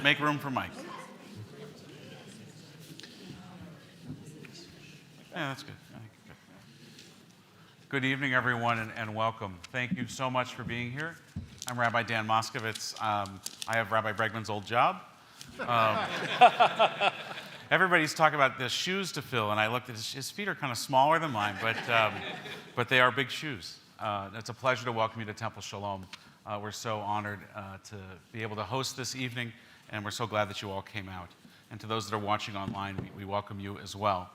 Make room for Mike. Yeah, that's good. Good evening, everyone, and welcome. Thank you so much for being here. I'm Rabbi Dan Moskowitz. I have Rabbi Bregman's old job. Everybody's talking about the shoes to fill, and I looked at his feet are kind of smaller than mine, but they are big shoes. It's a pleasure to welcome you to Temple Shalom. We're so honored to be able to host this evening, and we're so glad that you all came out. And to those that are watching online, we welcome you as well.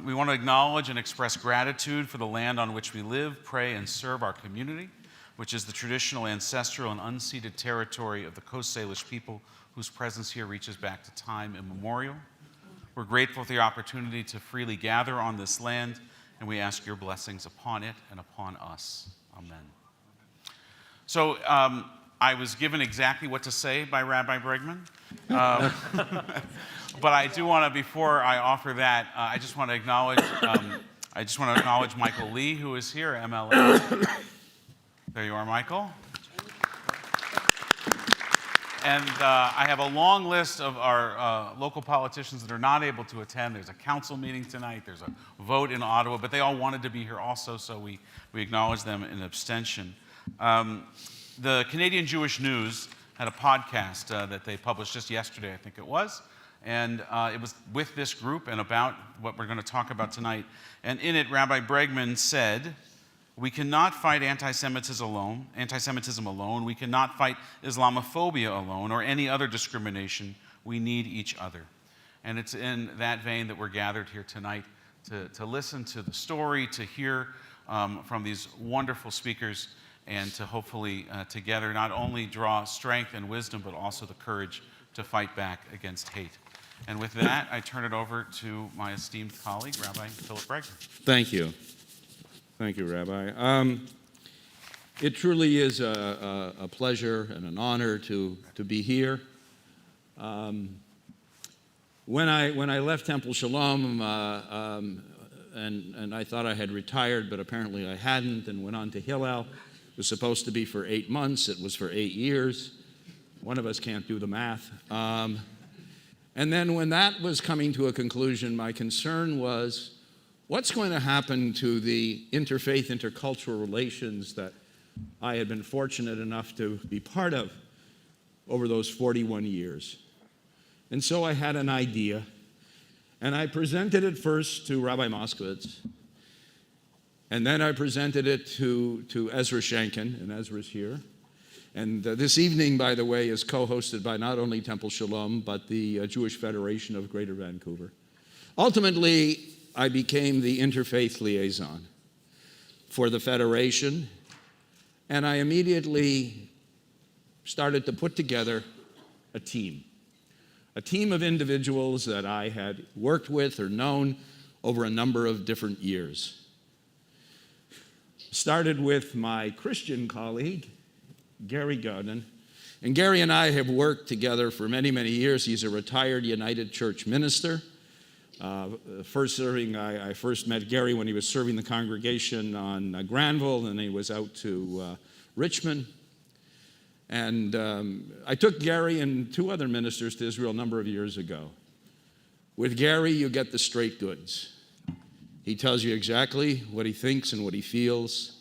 We want to acknowledge and express gratitude for the land on which we live, pray, and serve our community, which is the traditional, ancestral, and unceded territory of the Coast Salish people whose presence here reaches back to time immemorial. We're grateful for the opportunity to freely gather on this land, and we ask your blessings upon it and upon us. Amen. So I was given exactly what to say by Rabbi Bregman. But I do want to, before I offer that, I just want to acknowledge Michael Lee, who is here, MLA. There you are, Michael. And I have a long list of our local politicians that are not able to attend. There's a council meeting tonight. There's a vote in Ottawa, but they all wanted to be here also, so we acknowledge them in abstention. The Canadian Jewish News had a podcast that they published just yesterday, I think it was. And it was with this group and about what we're going to talk about tonight. And in it, Rabbi Bregman said, "We cannot fight anti-Semitism alone. We cannot fight Islamophobia alone or any other discrimination. We need each other." And it's in that vein that we're gathered here tonight to listen to the story, to hear from these wonderful speakers, and to hopefully together not only draw strength and wisdom, but also the courage to fight back against hate. And with that, I turn it over to my esteemed colleague, Rabbi Philip Bregman. Thank you. Thank you, Rabbi. It truly is a pleasure and an honor to be here. When I left Temple Shalom, and I thought I had retired, but apparently I hadn't, and went on to Hillel. It was supposed to be for 8 months. It was for 8 years. One of us can't do the math. And then when that was coming to a conclusion, my concern was, what's going to happen to the interfaith, intercultural relations that I had been fortunate enough to be part of over those 41 years? And so I had an idea, and I presented it first to Rabbi Moskowitz, and then I presented it to Ezra Shankin, and Ezra's here. And this evening, by the way, is co-hosted by not only Temple Shalom, but the Jewish Federation of Greater Vancouver. Ultimately, I became the interfaith liaison for the Federation, and I immediately started to put together a team of individuals that I had worked with or known over a number of different years. Started with my Christian colleague, Gary Godin. And Gary and I have worked together for many, many years. He's a retired United Church minister. I first met Gary when he was serving the congregation on Granville, and he was out to Richmond. And I took Gary and 2 other ministers to Israel a number of years ago. With Gary, you get the straight goods. He tells you exactly what he thinks and what he feels,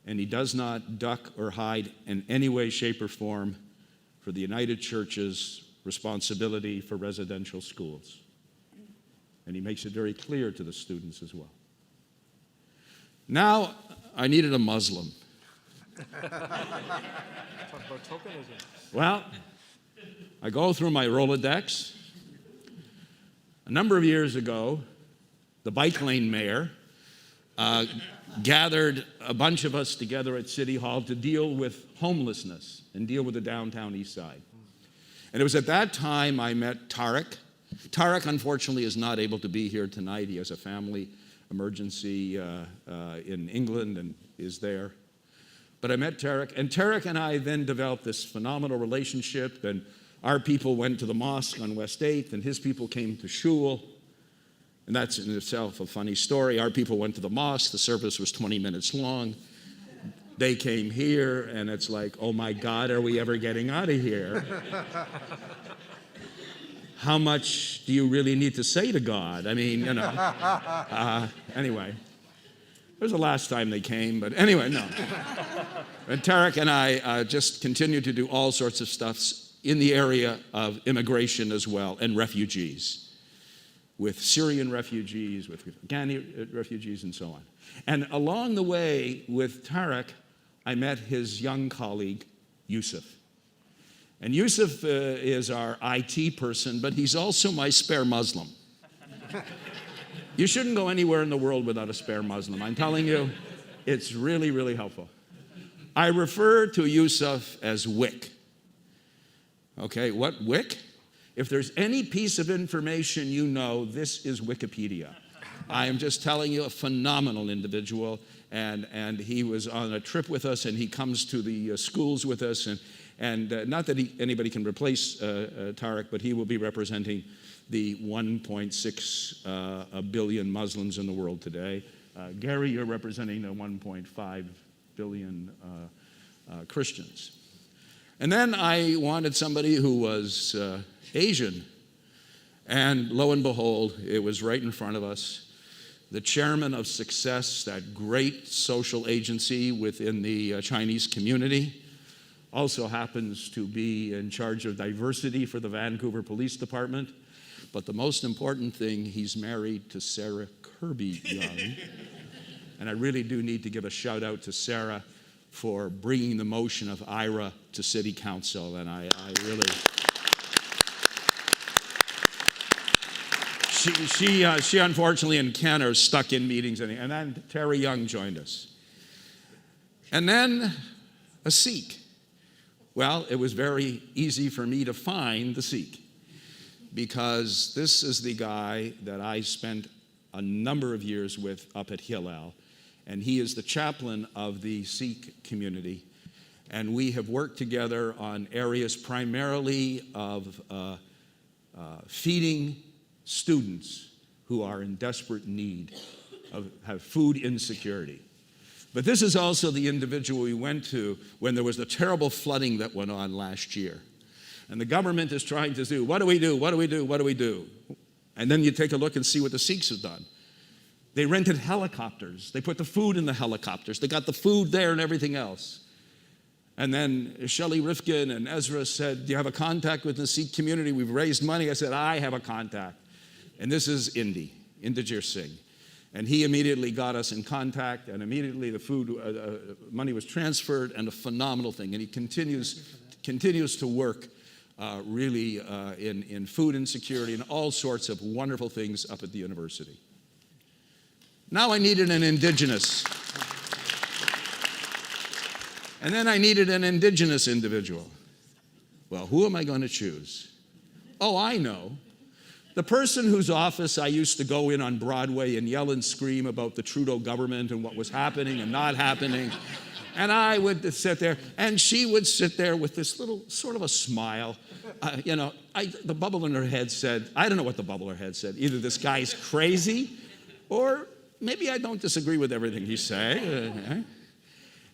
and he does not duck or hide in any way, shape, or form for the United Church's responsibility for residential schools. And he makes it very clear to the students as well. Now, I needed a Muslim. Talk about tokenism. Well, I go through my Rolodex. A number of years ago, the bike lane mayor gathered a bunch of us together at City Hall to deal with homelessness and deal with the downtown east side. And it was at that time I met Tarek. Tarek, unfortunately, is not able to be here tonight. He has a family emergency in England and is there. But I met Tarek, and Tarek and I then developed this phenomenal relationship, and our people went to the mosque on West 8th, and his people came to shul. And that's in itself a funny story. Our people went to the mosque. The service was 20 minutes long. They came here, and it's like, oh my God, are we ever getting out of here? How much do you really need to say to God? I mean, you know. Anyway, it was the last time they came, but anyway, no. And Tarek and I just continue to do all sorts of stuff in the area of immigration as well, and refugees, with Syrian refugees, with Afghani refugees, and so on. And along the way with Tarek, I met his young colleague, Yusuf. And Yusuf is our IT person, but he's also my spare Muslim. You shouldn't go anywhere in the world without a spare Muslim. I'm telling you, it's really, really helpful. I refer to Yusuf as WIC. Okay, what WIC? If there's any piece of information you know, this is Wikipedia. I am just telling you, a phenomenal individual, and he was on a trip with us, and he comes to the schools with us, and not that anybody can replace Tarek, but he will be representing the 1.6 billion Muslims in the world today. Gary, you're representing the 1.5 billion Christians. And then I wanted somebody who was Asian, and lo and behold, it was right in front of us. The chairman of Success, that great social agency within the Chinese community, also happens to be in charge of diversity for the Vancouver Police Department. But the most important thing, he's married to Sarah Kirby Young. And I really do need to give a shout out to Sarah for bringing the motion of IRA to City Council. And I really... She unfortunately and Ken are stuck in meetings, and then Terry Young joined us. And then a Sikh. Well, it was very easy for me to find the Sikh, because this is the guy that I spent a number of years with up at Hillel, and he is the chaplain of the Sikh community. And we have worked together on areas primarily of feeding students who are in desperate need of have food insecurity. But this is also the individual we went to when there was the terrible flooding that went on last year. And the government is trying to do, what do we do, what do we do, what do we do? And then you take a look and see what the Sikhs have done. They rented helicopters. They put the food in the helicopters. They got the food there and everything else. And then Shelley Rifkin and Ezra said, do you have a contact with the Sikh community? We've raised money. I said, I have a contact. And this is Indigir Singh. And he immediately got us in contact, and immediately the food money was transferred, and a phenomenal thing. And he continues to work really in food insecurity and all sorts of wonderful things up at the university. Now I needed an Indigenous. And then I needed an Indigenous individual. Well, who am I going to choose? Oh, I know. The person whose office I used to go in on Broadway and yell and scream about the Trudeau government and what was happening and not happening. And I would sit there, and she would sit there with this little sort of a smile. The bubble in her head said, I don't know what the bubble in her head said. Either this guy's crazy, or maybe I don't disagree with everything he's saying.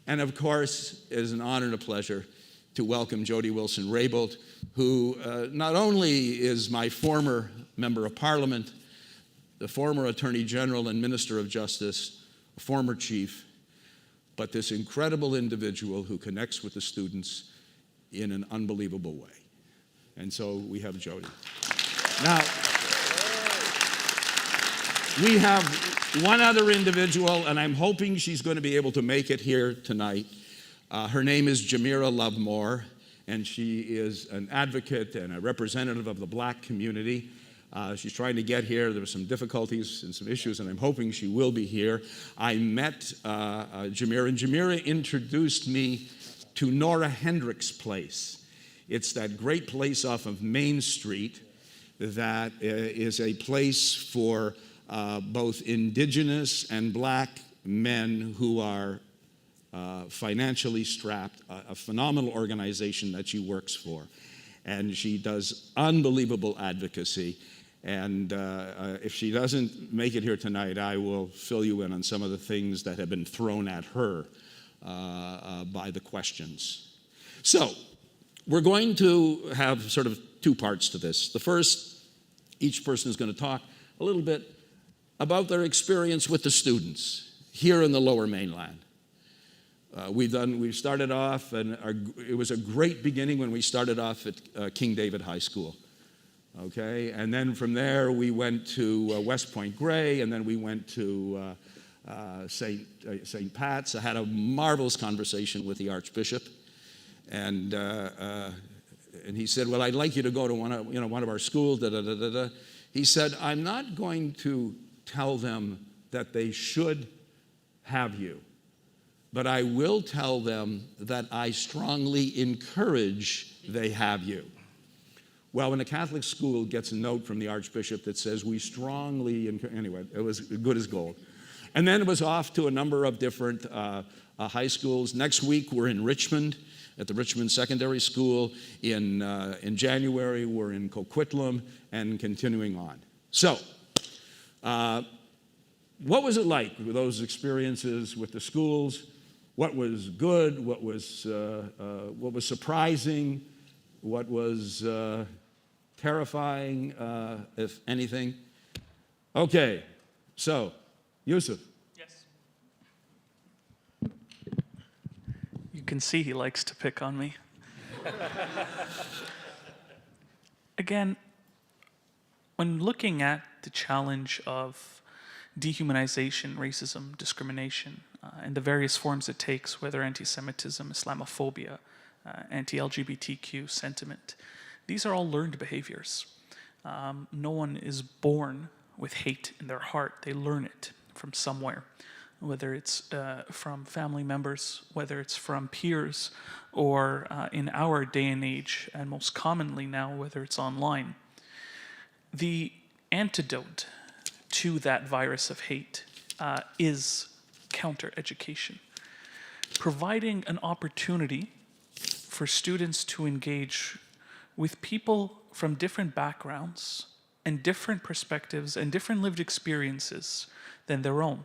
And of course, it is an honor and a pleasure to welcome Jody Wilson-Raybould, who not only is my former member of Parliament, the former Attorney General and Minister of Justice, a former chief, but this incredible individual who connects with the students in an unbelievable way. And so we have Jody. Now, we have one other individual, and I'm hoping she's going to be able to make it here tonight. Her name is Jamira Lovemore, and she is an advocate and a representative of the Black community. She's trying to get here. There were some difficulties and some issues, and I'm hoping she will be here. I met Jamira, and Jamira introduced me to Nora Hendricks' place. It's that great place off of Main Street that is a place for both Indigenous and Black men who are financially strapped, a phenomenal organization that she works for. And she does unbelievable advocacy. And if she doesn't make it here tonight, I will fill you in on some of the things that have been thrown at her by the questions. So, we're going to have sort of two parts to this. The first, each person is going to talk a little bit about their experience with the students here in the Lower Mainland. We've started off, and it was a great beginning when we started off at King David High School. Okay, and then from there we went to West Point Grey, and then we went to St. Pat's. I had a marvelous conversation with the Archbishop, and he said, "Well, I'd like you to go to one of our schools." Da, da, da, da, da. He said, "I'm not going to tell them that they should have you, but I will tell them that I strongly encourage they have you." Well, when a Catholic school gets a note from the Archbishop that says, "We strongly encourage," anyway, it was good as gold. And then it was off to a number of different high schools. Next week, we're in Richmond, at the Richmond Secondary School. In January, we're in Coquitlam, and continuing on. So, what was it like with those experiences with the schools? What was good? What was surprising? What was terrifying, if anything? Okay, so, Yusuf. Yes. You can see he likes to pick on me. Again, when looking at the challenge of dehumanization, racism, discrimination, and the various forms it takes, whether anti-Semitism, Islamophobia, anti-LGBTQ sentiment, these are all learned behaviors. No one is born with hate in their heart. They learn it from somewhere, whether it's from family members, whether it's from peers, or in our day and age, and most commonly now, whether it's online. The antidote to that virus of hate is counter-education, providing an opportunity for students to engage with people from different backgrounds and different perspectives and different lived experiences than their own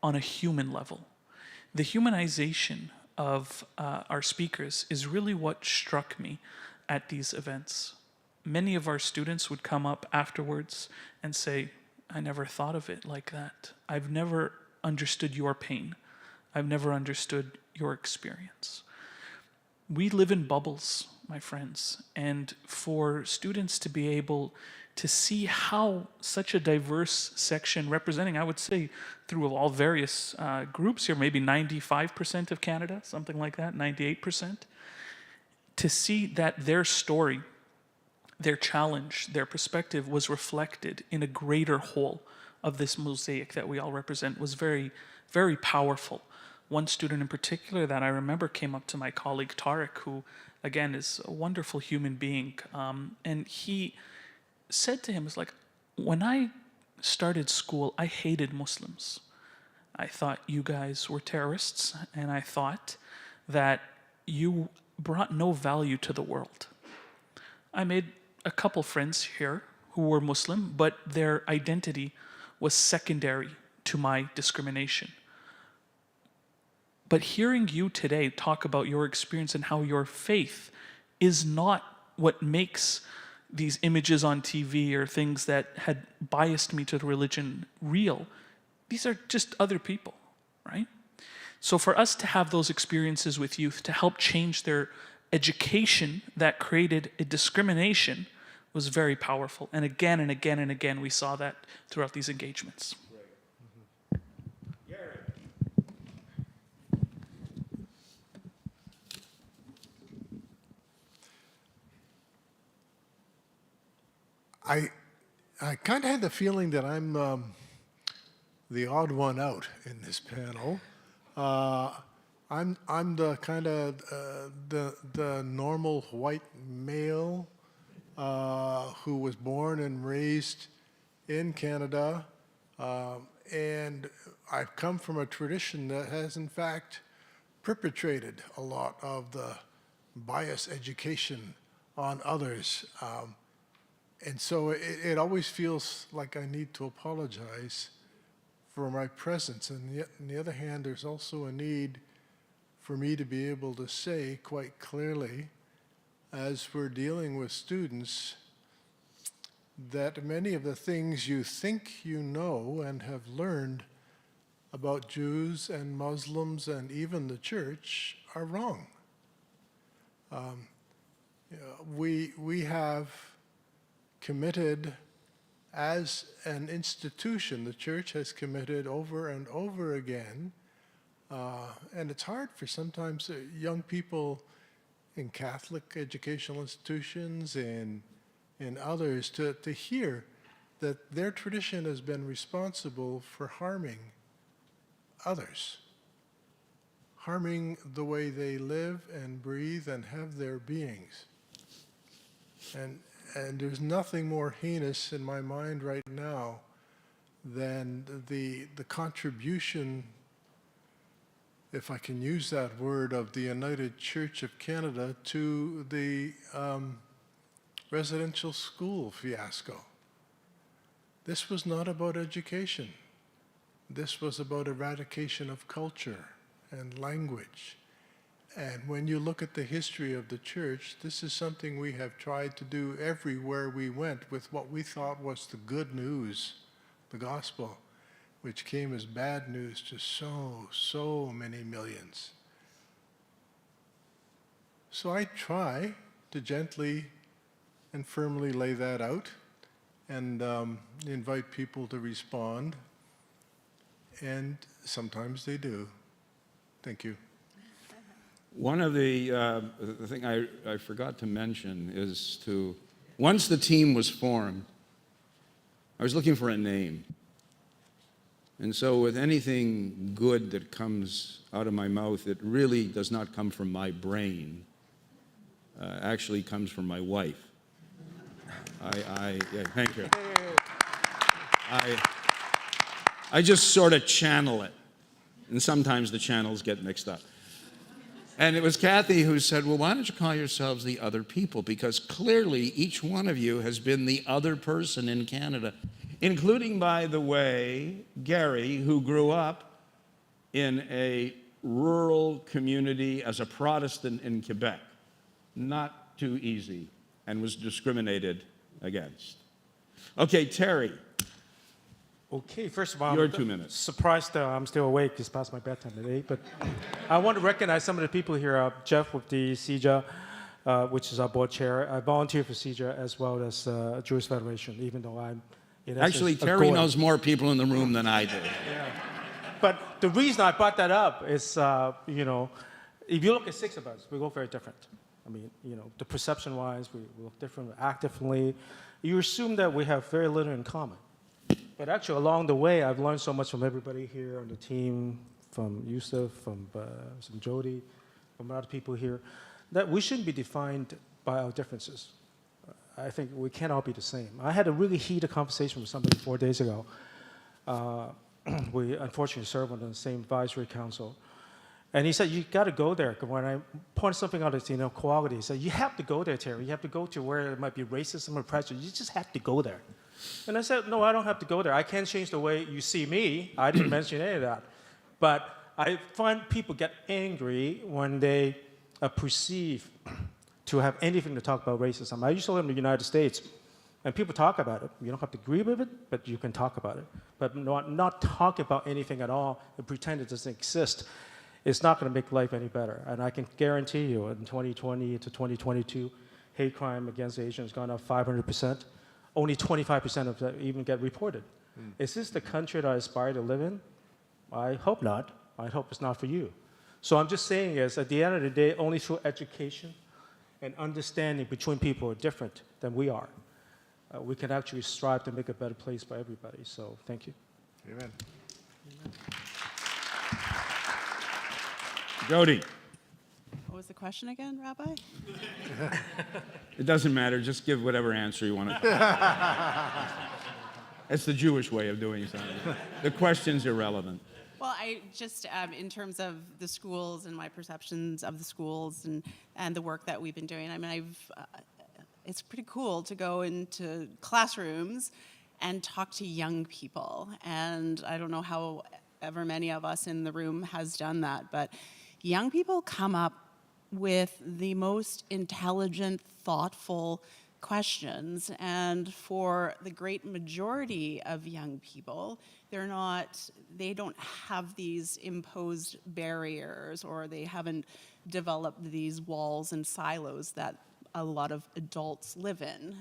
on a human level. The humanization of our speakers is really what struck me at these events. Many of our students would come up afterwards and say, "I never thought of it like that. I've never understood your pain. I've never understood your experience." We live in bubbles, my friends, and for students to be able to see how such a diverse section representing, I would say, through all various groups here, maybe 95% of Canada, something like that, 98%, to see that their story, their challenge, their perspective was reflected in a greater whole of this mosaic that we all represent was very, very powerful. One student in particular that I remember came up to my colleague Tarek, who again is a wonderful human being, and he said to him, it's like, "When I started school, I hated Muslims. I thought you guys were terrorists, and I thought that you brought no value to the world. I made a couple friends here who were Muslim, but their identity was secondary to my discrimination. But hearing you today talk about your experience and how your faith is not what makes these images on TV or things that had biased me to the religion real, these are just other people, right?" So for us to have those experiences with youth to help change their education that created a discrimination was very powerful. And again and again and again, we saw that throughout these engagements. I kind of had the feeling that I'm the odd one out in this panel. I'm the kind of the normal white male who was born and raised in Canada, and I've come from a tradition that has in fact perpetrated a lot of the bias education on others. And so it always feels like I need to apologize for my presence. And yet, on the other hand, there's also a need for me to be able to say quite clearly, as we're dealing with students, that many of the things you think you know and have learned about Jews and Muslims and even the church are wrong. We have committed, as an institution, the church has committed over and over again, and it's hard for sometimes young people in Catholic educational institutions and in others to hear that their tradition has been responsible for harming others, harming the way they live and breathe and have their beings. And there's nothing more heinous in my mind right now than the contribution, if I can use that word, of the United Church of Canada to the residential school fiasco. This was not about education. This was about eradication of culture and language. And when you look at the history of the church, this is something we have tried to do everywhere we went with what we thought was the good news, the gospel, which came as bad news to so many millions. So I try to gently and firmly lay that out and invite people to respond. And sometimes they do. Thank you. One of the thing I forgot to mention is once the team was formed, I was looking for a name. And so with anything good that comes out of my mouth, it really does not come from my brain. Actually comes from my wife. Yeah, thank you. I just sort of channel it. And sometimes the channels get mixed up. And it was Kathy who said, well, why don't you call yourselves the other people? Because clearly each one of you has been the other person in Canada, including, by the way, Gary, who grew up in a rural community as a Protestant in Quebec. Not too easy, and was discriminated against. Okay, Terry. Okay, first of all, Your I'm 2 minutes. surprised I'm still awake. It's past my bedtime at 8. But I want to recognize some of the people here. Jeff with the CIJA, which is our board chair. I volunteer for CIJA as well as Jewish Federation, even though I'm in essence, Actually, a Terry goy. knows more people in the room than I do. Yeah. But the reason I brought that up is, if you look at 6 of us, we look very different. I mean, the perception-wise, we look different, we act differently. You assume that we have very little in common. But actually, along the way, I've learned so much from everybody here on the team, from Yusuf, from Jody, from other people here, that we shouldn't be defined by our differences. I think we can't all be the same. I had a really heated conversation with somebody 4 days ago. We unfortunately serve on the same advisory council. And he said, you got to go there. When I pointed something out as inequality, he said, you have to go there, Terry. You have to go to where it might be racism or prejudice. You just have to go there. And I said, no, I don't have to go there. I can't change the way you see me. I didn't mention any of that. But I find people get angry when they perceive to have anything to talk about racism. I used to live in the United States, and people talk about it. You don't have to agree with it, but you can talk about it. But not talk about anything at all and pretend it doesn't exist. It's not going to make life any better. And I can guarantee you, in 2020 to 2022, hate crime against Asians has gone up 500%. Only 25% of that even get reported. Is this the country that I aspire to live in? I hope not. I hope it's not for you. So I'm just saying is, at the end of the day, only through education and understanding between people who are different than we are, we can actually strive to make a better place for everybody. So thank you. Amen. Jody. What was the question again, Rabbi? It doesn't matter. Just give whatever answer you want to. It's the Jewish way of doing something. The question's irrelevant. Well, I just, in terms of the schools and my perceptions of the schools and the work that we've been doing, I mean, it's pretty cool to go into classrooms and talk to young people. And I don't know how ever many of us in the room has done that, but young people come up with the most intelligent, thoughtful questions, and for the great majority of young people, they don't have these imposed barriers, or they haven't developed these walls and silos that a lot of adults live in.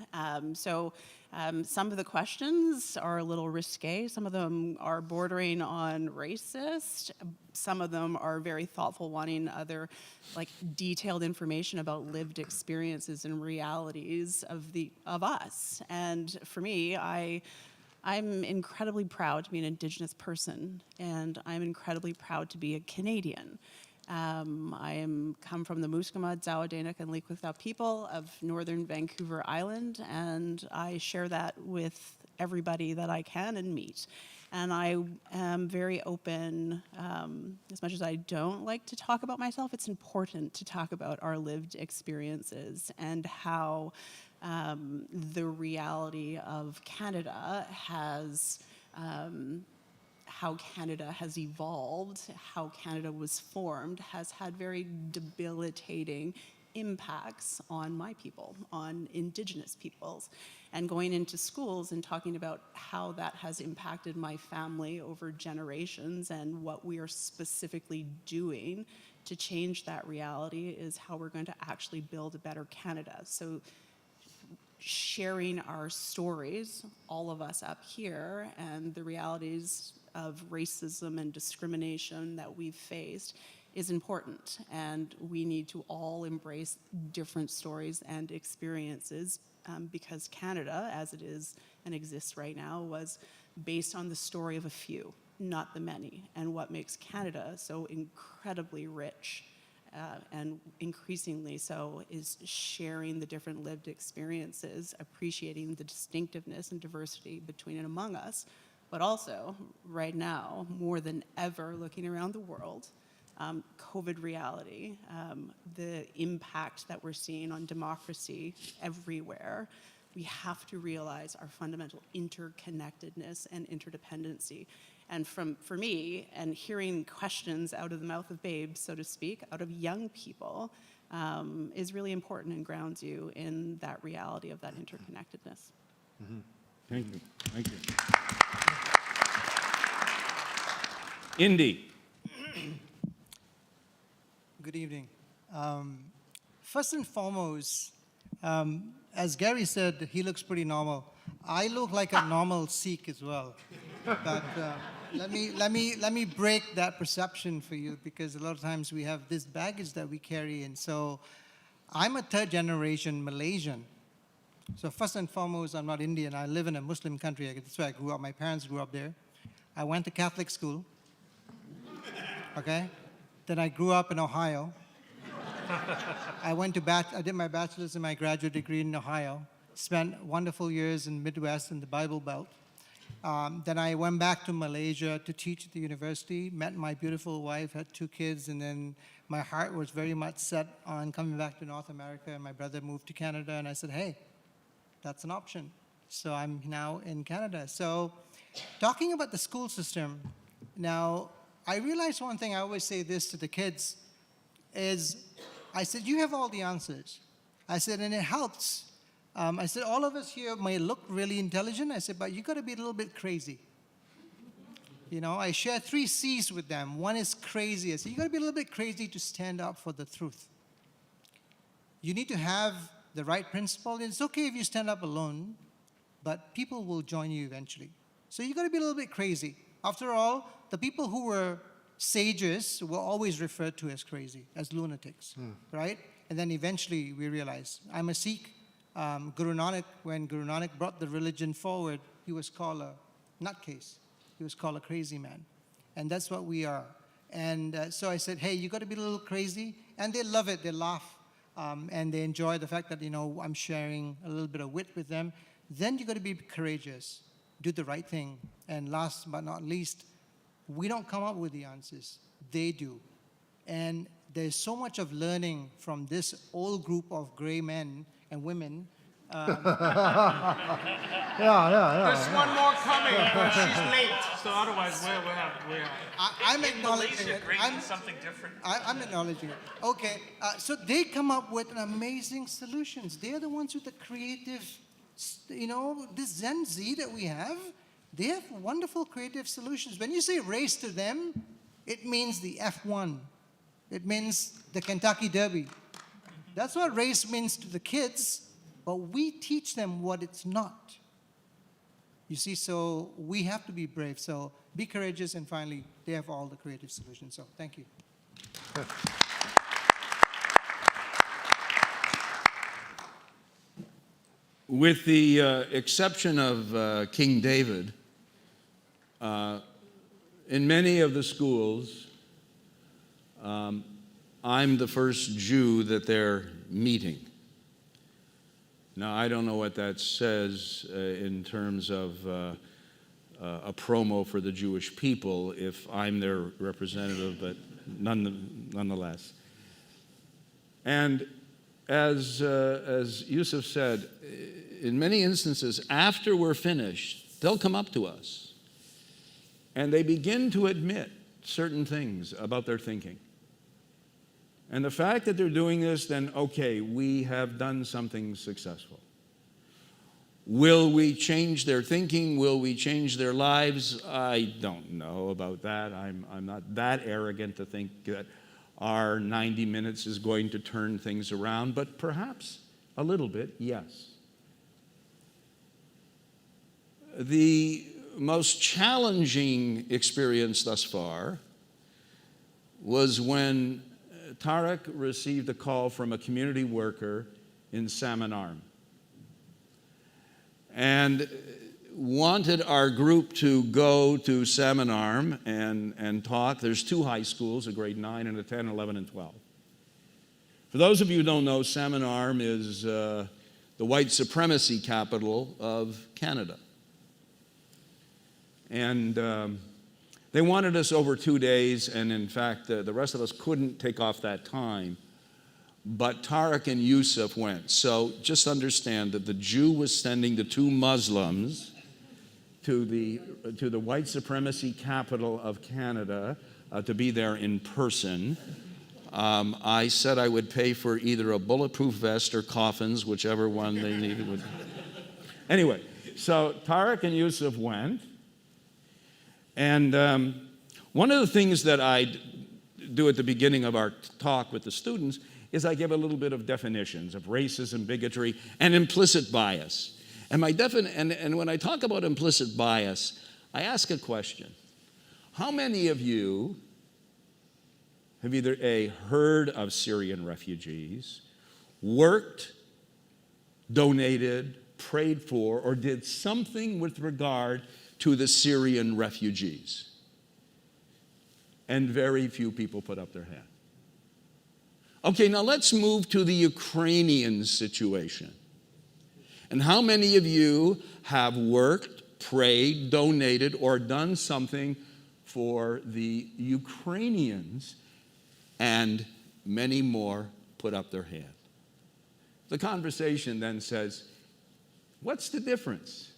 Some of the questions are a little risque. Some of them are bordering on racist. Some of them are very thoughtful, wanting other, like, detailed information about lived experiences and realities of us. And for me, I'm incredibly proud to be an Indigenous person, and I'm incredibly proud to be a Canadian. I come from the Musqueam, Zawadanic, and Likwithau people of northern Vancouver Island, and I share that with everybody that I can and meet. And I am very open. As much as I don't like to talk about myself, it's important to talk about our lived experiences and how the reality of Canada has how Canada has evolved, how Canada was formed, has had very debilitating impacts on my people, on Indigenous peoples. And going into schools and talking about how that has impacted my family over generations and what we are specifically doing to change that reality is how we're going to actually build a better Canada. So sharing our stories, all of us up here, and the realities of racism and discrimination that we've faced is important. And we need to all embrace different stories and experiences because Canada, as it is and exists right now, was based on the story of a few, not the many. And what makes Canada so incredibly rich and increasingly so is sharing the different lived experiences, appreciating the distinctiveness and diversity between and among us, but also, right now, more than ever, looking around the world, COVID reality, the impact that we're seeing on democracy everywhere, we have to realize our fundamental interconnectedness and interdependency. And for me, and hearing questions out of the mouth of babes, so to speak, out of young people, is really important and grounds you in that reality of that interconnectedness. Mm-hmm. Thank you. Thank you. Indy. Good evening. First and foremost, as Gary said, he looks pretty normal. I look like a normal Sikh as well. But let me break that perception for you, because a lot of times we have this baggage that we carry. And so I'm a third generation Malaysian. So first and foremost, I'm not Indian. I live in a Muslim country. That's where I grew up. My parents grew up there. I went to Catholic school. Okay? Then I grew up in Ohio. I did my bachelor's and my graduate degree in Ohio. Spent wonderful years in Midwest in the Bible Belt. Then I went back to Malaysia to teach at the university, met my beautiful wife, had 2 kids, and then my heart was very much set on coming back to North America, and my brother moved to Canada, and I said, hey, that's an option. So I'm now in Canada. So talking about the school system, now, I realized one thing, I always say this to the kids, is I said, you have all the answers. I said, and it helps. I said, all of us here may look really intelligent. I said, but you got to be a little bit crazy. You know, I share 3 C's with them. One is crazy. I said, you got to be a little bit crazy to stand up for the truth. You need to have the right principle. It's okay if you stand up alone, but people will join you eventually. So you got to be a little bit crazy. After all, the people who were sages were always referred to as crazy, as lunatics, right? And then eventually we realized, I'm a Sikh. Guru Nanak, when Guru Nanak brought the religion forward, he was called a nutcase. He was called a crazy man. And that's what we are. And so I said, hey, you got to be a little crazy. And they love it. They laugh. And they enjoy the fact that, you know, I'm sharing a little bit of wit with them. Then you got to be courageous. Do the right thing. And last but not least, we don't come up with the answers. They do. And there's so much of learning from this old group of gray men and women Yeah. one more coming, but she's late. So otherwise, we're I'm acknowledging it. something different. I'm acknowledging it. Okay, so they come up with amazing solutions. They're the ones with the creative, this Gen Z that we have, they have wonderful creative solutions. When you say race to them, it means the F1. It means the Kentucky Derby. That's what race means to the kids, but we teach them what it's not. You see, so we have to be brave. So be courageous, and finally, they have all the creative solutions. So thank you. With the exception of King David, in many of the schools, I'm the first Jew that they're meeting. Now, I don't know what that says in terms of a promo for the Jewish people if I'm their representative, but nonetheless. And as Yusuf said, in many instances, after we're finished, they'll come up to us and they begin to admit certain things about their thinking. And the fact that they're doing this, then, okay, we have done something successful. Will we change their thinking? Will we change their lives? I don't know about that. I'm not that arrogant to think that our 90 minutes is going to turn things around, but perhaps a little bit, yes. The most challenging experience thus far was when Tarek received a call from a community worker in Salmon Arm and wanted our group to go to Salmon Arm and talk. There's 2 high schools, a grade 9 and a 10, 11, and 12. For those of you who don't know, Salmon Arm is the white supremacy capital of Canada. And they wanted us over 2 days, and in fact, the rest of us couldn't take off that time. But Tarek and Yusuf went. So just understand that the Jew was sending the 2 Muslims to the white supremacy capital of Canada to be there in person. I said I would pay for either a bulletproof vest or coffins, whichever one they needed. Anyway, so Tarek and Yusuf went. And one of the things that I do at the beginning of our talk with the students is I give a little bit of definitions of racism, bigotry, and implicit bias. And and when I talk about implicit bias, I ask a question. How many of you have either A, heard of Syrian refugees, worked, donated, prayed for, or did something with regard to the Syrian refugees? And very few people put up their hand. Okay, now let's move to the Ukrainian situation. And how many of you have worked, prayed, donated, or done something for the Ukrainians? And many more put up their hand. The conversation then says, what's the difference?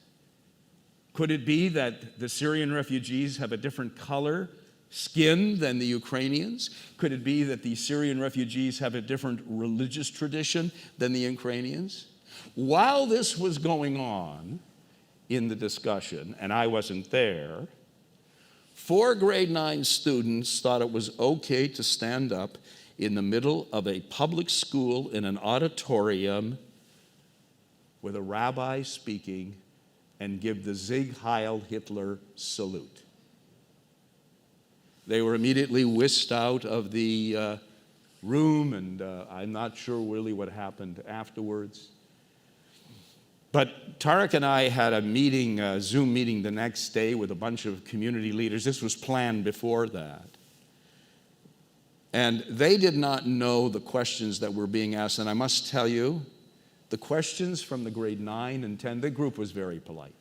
Could it be that the Syrian refugees have a different color, skin than the Ukrainians? Could it be that the Syrian refugees have a different religious tradition than the Ukrainians? While this was going on in the discussion, and I wasn't there, 4 grade 9 students thought it was okay to stand up in the middle of a public school in an auditorium with a rabbi speaking and give the Sieg Heil Hitler salute. They were immediately whisked out of the room, and I'm not sure really what happened afterwards. But Tarek and I had a meeting, a Zoom meeting the next day with a bunch of community leaders. This was planned before that. And they did not know the questions that were being asked. And I must tell you, the questions from the grade 9 and 10, the group was very polite.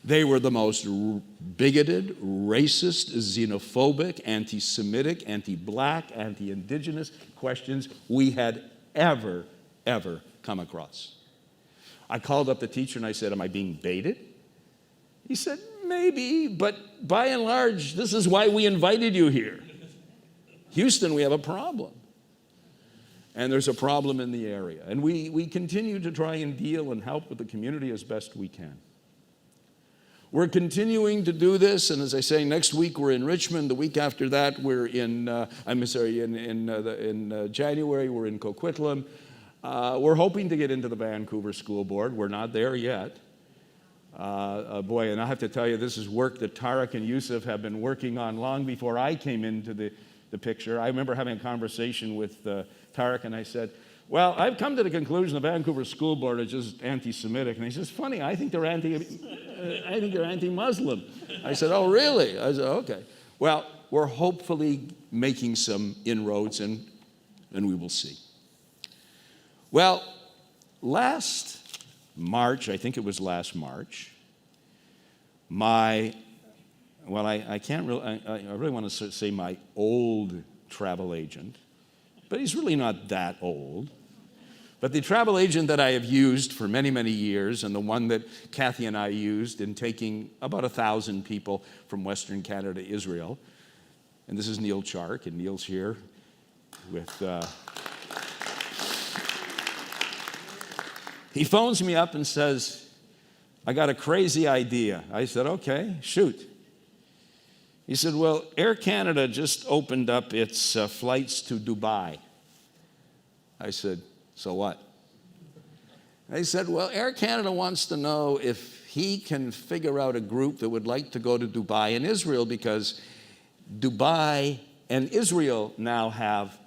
They were the most bigoted, racist, xenophobic, anti-Semitic, anti-black, anti-Indigenous questions we had ever come across. I called up the teacher and I said, am I being baited? He said, maybe, but by and large, this is why we invited you here. Houston, we have a problem. And there's a problem in the area. And we continue to try and deal and help with the community as best we can. We're continuing to do this, and as I say, next week we're in Richmond. The week after that we're in January we're in Coquitlam. We're hoping to get into the Vancouver School Board. We're not there yet. Boy, and I have to tell you, this is work that Tarek and Yusuf have been working on long before I came into the picture. I remember having a conversation with Tarek, and I said, well, I've come to the conclusion the Vancouver School Board is just anti-Semitic. And he says, funny, I think they're anti-Muslim. I said, oh, really? I said, okay. Well, we're hopefully making some inroads, and we will see. Well, last March, I think it was last March, I really want to say my old travel agent, but he's really not that old. But the travel agent that I have used for many, many years, and the one that Kathy and I used in taking about 1,000 people from Western Canada to Israel, and this is Neil Chark, and Neil's here with... He phones me up and says, I got a crazy idea. I said, okay, shoot. He said, well, Air Canada just opened up its flights to Dubai. I said, so what? They said, well, Air Canada wants to know if he can figure out a group that would like to go to Dubai and Israel, because Dubai and Israel now have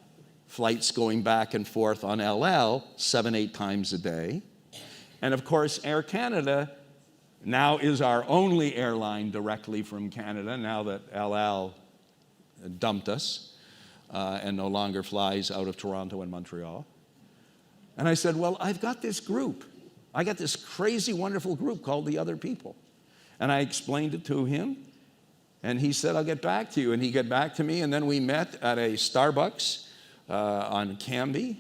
flights going back and forth on LL 7-8 times a day. And of course, Air Canada now is our only airline directly from Canada, now that LL dumped us and no longer flies out of Toronto and Montreal. And I said, well, I've got this group. I got this crazy, wonderful group called The Other People. And I explained it to him, and he said, I'll get back to you. And he got back to me, and then we met at a Starbucks on Cambie.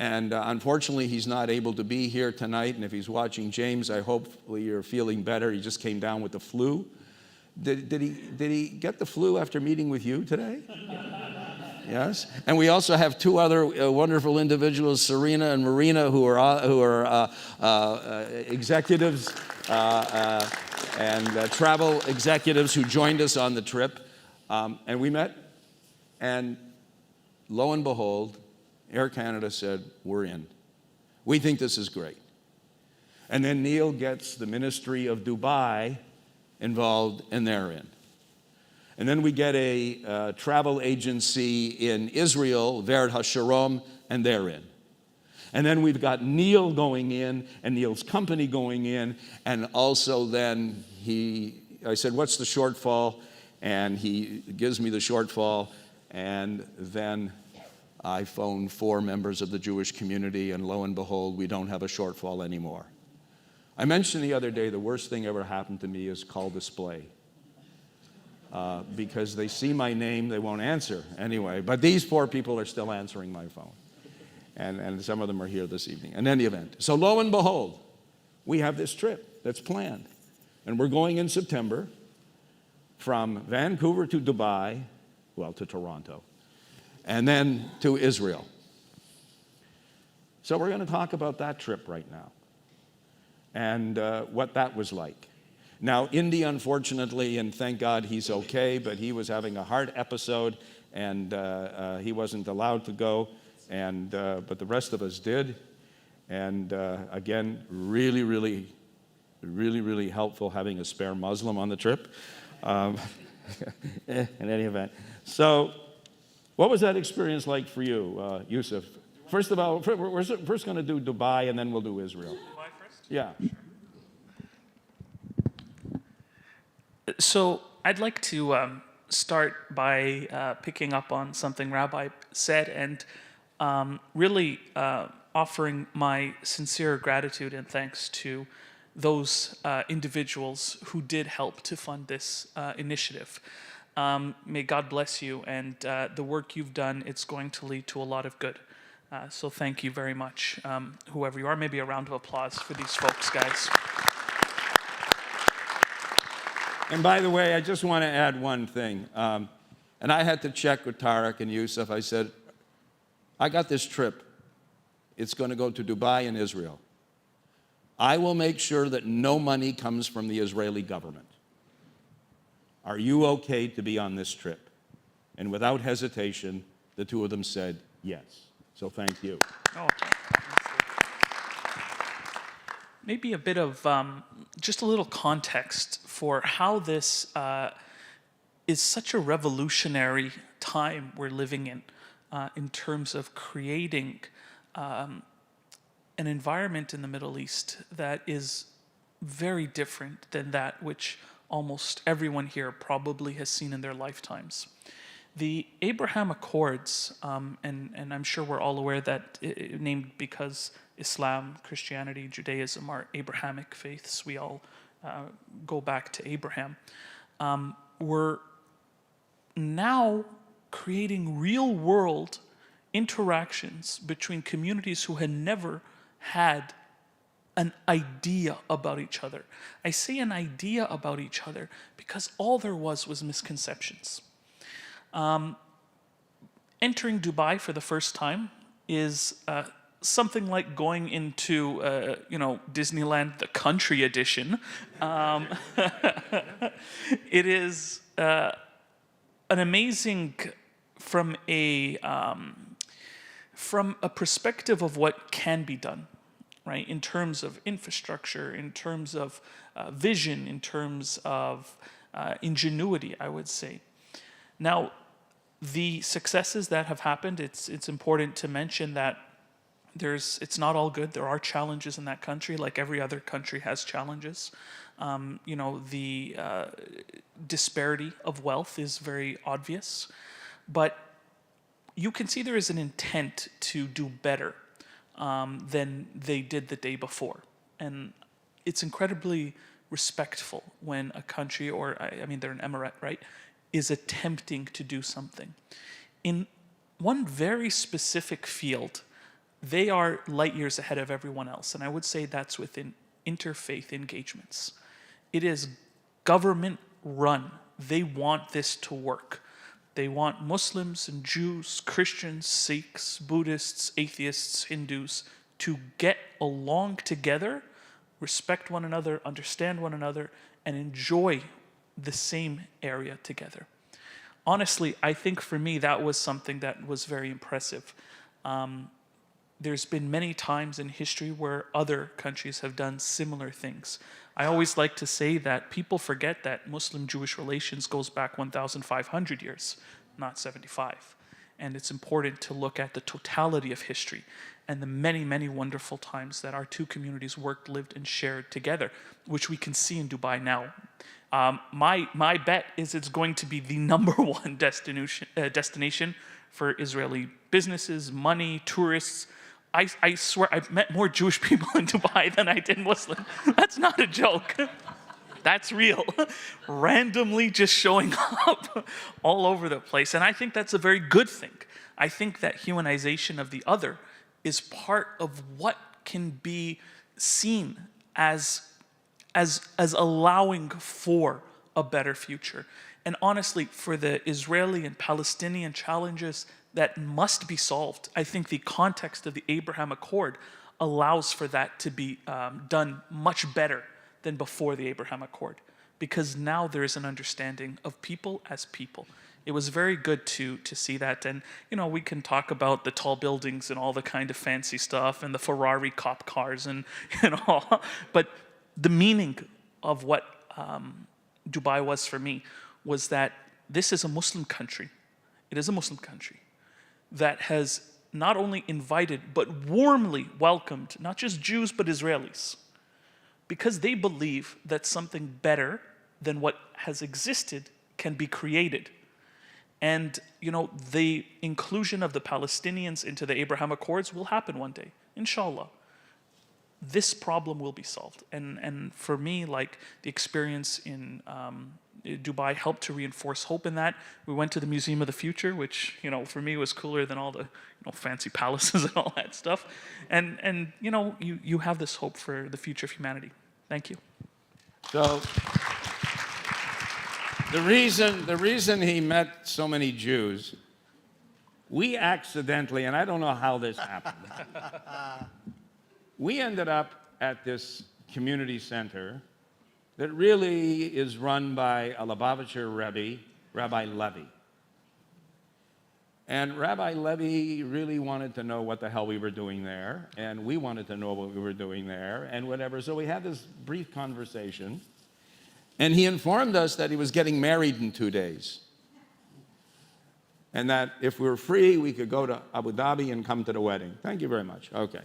And unfortunately, he's not able to be here tonight. And if he's watching, James, I hope you're feeling better. He just came down with the flu. Did he get the flu after meeting with you today? Yes. And we also have two other wonderful individuals, Serena and Marina, who are executives and travel executives who joined us on the trip. And we met, and lo and behold, Air Canada said, we're in. We think this is great. And then Neil gets the Ministry of Dubai involved, and they're in. And then we get a travel agency in Israel, Verd HaSharom, and they're in. And then we've got Neil going in, and Neil's company going in, and also then I said, what's the shortfall? And he gives me the shortfall, and then I phoned 4 members of the Jewish community, and lo and behold, we don't have a shortfall anymore. I mentioned the other day the worst thing ever happened to me is call display. Because they see my name, they won't answer anyway. But these 4 people are still answering my phone. And some of them are here this evening. In any event, so lo and behold, we have this trip that's planned. And we're going in September from Vancouver to Dubai, well, to Toronto, and then to Israel. So we're going to talk about that trip right now and what that was like. Now, Indy, unfortunately, and thank God he's okay, but he was having a heart episode, and he wasn't allowed to go, but the rest of us did. And again, really, really, really, really helpful having a spare Muslim on the trip. In any event. So, what was that experience like for you, Yusuf? First of all, we're first going to do Dubai, and then we'll do Israel. Dubai first? Yeah. So I'd like to start by picking up on something Rabbi said and really offering my sincere gratitude and thanks to those individuals who did help to fund this initiative. May God bless you, and the work you've done, it's going to lead to a lot of good. So thank you very much, whoever you are. Maybe a round of applause for these folks, guys. And by the way, I just want to add one thing. And I had to check with Tarek and Yusuf. I said, I got this trip. It's going to go to Dubai and Israel. I will make sure that no money comes from the Israeli government. Are you okay to be on this trip? And without hesitation, the two of them said yes. So thank you. Oh, maybe a bit of just a little context for how this is such a revolutionary time we're living in terms of creating an environment in the Middle East that is very different than that which almost everyone here probably has seen in their lifetimes. The Abraham Accords, and I'm sure we're all aware that named because Islam, Christianity, Judaism are Abrahamic faiths. We all go back to Abraham. We're now creating real world interactions between communities who had never had an idea about each other. I say an idea about each other because all there was misconceptions. Entering Dubai for the first time is something like going into, Disneyland, the country edition. It is an amazing, from a perspective of what can be done, right? In terms of infrastructure, in terms of vision, in terms of ingenuity, I would say. Now, the successes that have happened, it's important to mention that it's not all good. There are challenges in that country, like every other country has challenges. The disparity of wealth is very obvious, but you can see there is an intent to do better than they did the day before. And it's incredibly respectful when a country, or they're an emirate, right, is attempting to do something. In one very specific field, they are light years ahead of everyone else. And I would say that's within interfaith engagements. It is government run. They want this to work. They want Muslims and Jews, Christians, Sikhs, Buddhists, atheists, Hindus to get along together, respect one another, understand one another, and enjoy the same area together. Honestly, I think for me that was something that was very impressive. There's been many times in history where other countries have done similar things. I always like to say that people forget that Muslim-Jewish relations goes back 1,500 years, not 75. And it's important to look at the totality of history and the many, many wonderful times that our two communities worked, lived, and shared together, which we can see in Dubai now. My bet is it's going to be the #1 destination for Israeli businesses, money, tourists. I swear I've met more Jewish people in Dubai than I did Muslim. That's not a joke. That's real. Randomly just showing up all over the place. And I think that's a very good thing. I think that humanization of the other is part of what can be seen as allowing for a better future. And honestly, for the Israeli and Palestinian challenges that must be solved, I think the context of the Abraham Accord allows for that to be done much better than before the Abraham Accord, because now there is an understanding of people as people. It was very good to see that. And, we can talk about the tall buildings and all the kind of fancy stuff and the Ferrari cop cars and, but the meaning of what Dubai was for me was that this is a Muslim country. It is a Muslim country that has not only invited but warmly welcomed not just Jews but Israelis, because they believe that something better than what has existed can be created. And, the inclusion of the Palestinians into the Abraham Accords will happen one day, inshallah. this problem will be solved. And for me, like the experience in Dubai helped to reinforce hope in that. We went to the Museum of the Future, which, you know, for me was cooler than all the, you know, fancy palaces and all that stuff. And you know, you have this hope for the future of humanity. Thank you. So the reason he met so many Jews, we accidentally, and I don't know how this happened, we ended up at this community center that really is run by a Lubavitcher Rebbe, Rabbi Levy. And Rabbi Levy really wanted to know what the hell we were doing there, and we wanted to know what we were doing there, and whatever. So we had this brief conversation, and he informed us that he was getting married in 2 days. And that if we were free, we could go to Abu Dhabi and come to the wedding. Thank you very much. Okay.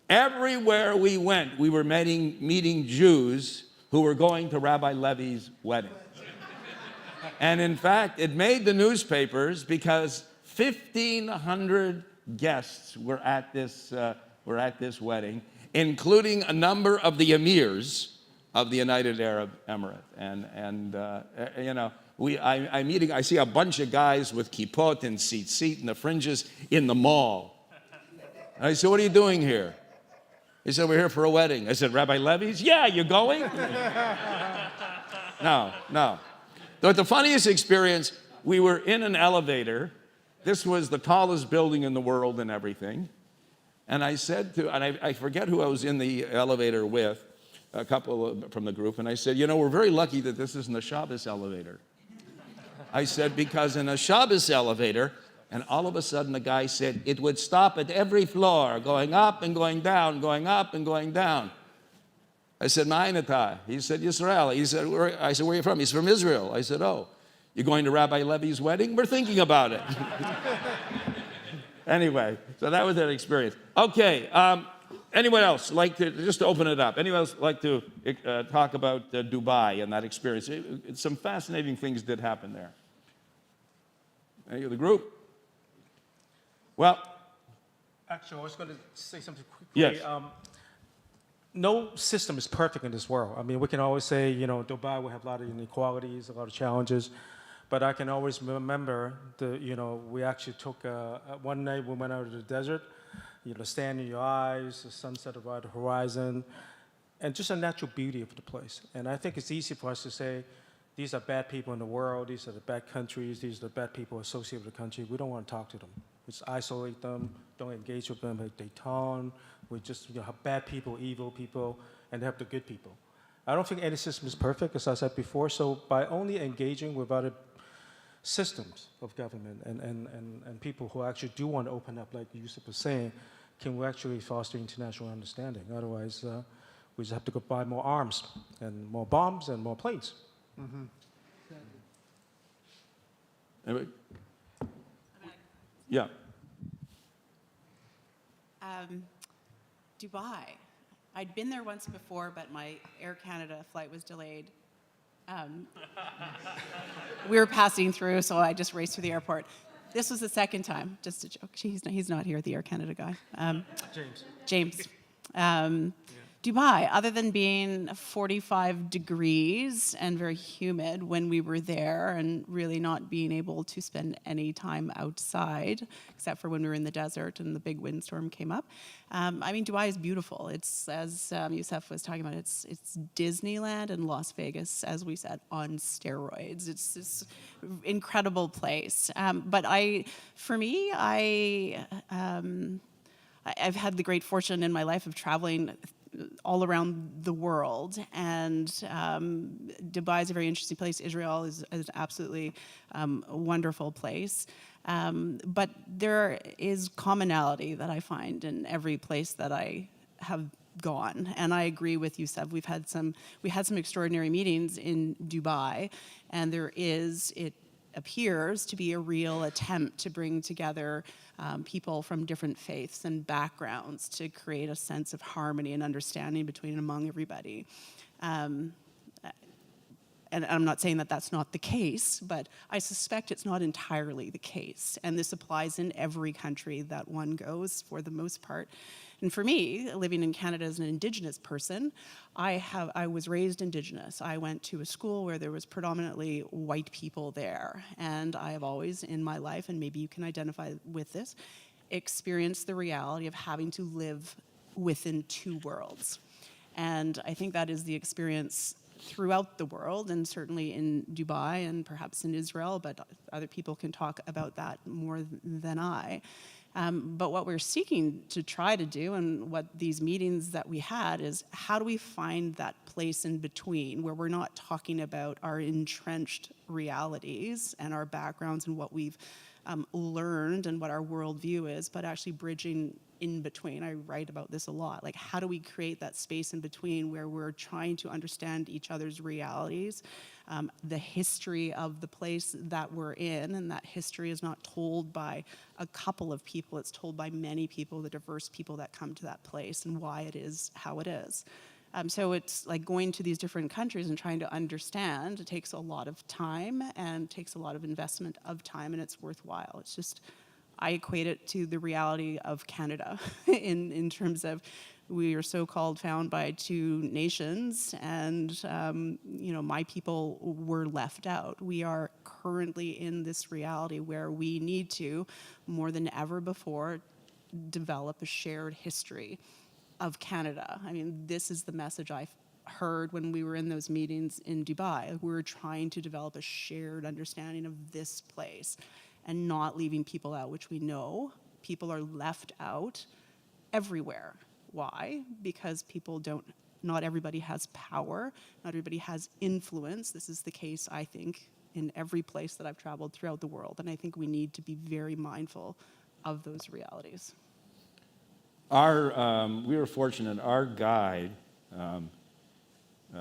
Everywhere we went, we were meeting Jews who were going to Rabbi Levy's wedding. And in fact, it made the newspapers because 1,500 guests were at this wedding, including a number of the emirs of the United Arab Emirates. And you know, I see a bunch of guys with kippot and tzitzit and the fringes in the mall. And I said, what are you doing here? He said, we're here for a wedding. I said, Rabbi Levy's? Yeah, you're going? No. But the funniest experience, we were in an elevator. This was the tallest building in the world and everything. And I said to, and I forget who I was in the elevator with, a couple from the group, and I said, you know, we're very lucky that this isn't a Shabbos elevator. I said, because in a Shabbos elevator, and all of a sudden the guy said, it would stop at every floor, going up and going down, going up and going down. I said, Ma'inata. He said, Yisrael. He said, I said, where are you from? He's from Israel. I said, oh, you're going to Rabbi Levy's wedding? We're thinking about it. Anyway, so that was that experience. Okay, anyone else like to, just to open it up, anyone else like to talk about Dubai and that experience? Some fascinating things did happen there. Any of the group? Well, Actually, I was going to say something quickly. Yes. No system is perfect in this world. I mean, we can always say, you know, Dubai will have a lot of inequalities, a lot of challenges, but I can always remember we actually took one night we went out to the desert, you know, stand in your eyes, the sunset around the horizon, and just a natural beauty of the place. And I think it's easy for us to say, these are bad people in the world, these are the bad countries, these are the bad people associated with the country. We don't want to talk to them. Just isolate them, don't engage with them, they taunt. We just have bad people, evil people, and they have the good people. I don't think any system is perfect, as I said before, so by only engaging with other systems of government and people who actually do want to open up, like Yusuf was saying, can we actually foster international understanding? Otherwise, we just have to go buy more arms and more bombs and more planes. Mm-hmm. anyway. Yeah. Dubai. I'd been there once before, but my Air Canada flight was delayed. We were passing through, so I just raced through the airport. This was the second time, just a joke. He's not here, the Air Canada guy. James. Dubai, other than being 45 degrees and very humid when we were there and really not being able to spend any time outside, except for when we were in the desert and the big windstorm came up. I mean, Dubai is beautiful. It's, as Yusuf was talking about, it's Disneyland and Las Vegas, as we said, on steroids. It's this incredible place. But I've had the great fortune in my life of traveling all around the world, and Dubai is a very interesting place. Israel is an absolutely wonderful place, but there is commonality that I find in every place that I have gone, and I agree with you, Seb. We had some extraordinary meetings in Dubai, and it appears to be a real attempt to bring together people from different faiths and backgrounds to create a sense of harmony and understanding between and among everybody. and I'm not saying that that's not the case, but I suspect it's not entirely the case. And this applies in every country that one goes, for the most part. And for me, living in Canada as an Indigenous person, I was raised Indigenous. I went to a school where there was predominantly white people there. And I have always in my life, and maybe you can identify with this, experienced the reality of having to live within two worlds. And I think that is the experience throughout the world, and certainly in Dubai and perhaps in Israel, but other people can talk about that more than I. But what we're seeking to try to do, and what these meetings that we had, is how do we find that place in between where we're not talking about our entrenched realities and our backgrounds and what we've learned and what our worldview is, but actually bridging in between. I write about this a lot. Like, how do we create that space in between where we're trying to understand each other's realities, the history of the place that we're in, and that history is not told by a couple of people, it's told by many people, the diverse people that come to that place, and why it is how it is. So it's like going to these different countries and trying to understand. It takes a lot of time and takes a lot of investment of time, and it's worthwhile. It's just, I equate it to the reality of Canada in terms of we are so-called found by two nations, and my people were left out. We are currently in this reality where we need to, more than ever before, develop a shared history of Canada. I mean, this is the message I heard when we were in those meetings in Dubai. We're trying to develop a shared understanding of this place and not leaving people out, which we know people are left out everywhere. Why? Because people not everybody has power, not everybody has influence. This is the case, I think, in every place that I've traveled throughout the world. And I think we need to be very mindful of those realities. We were fortunate. Our guide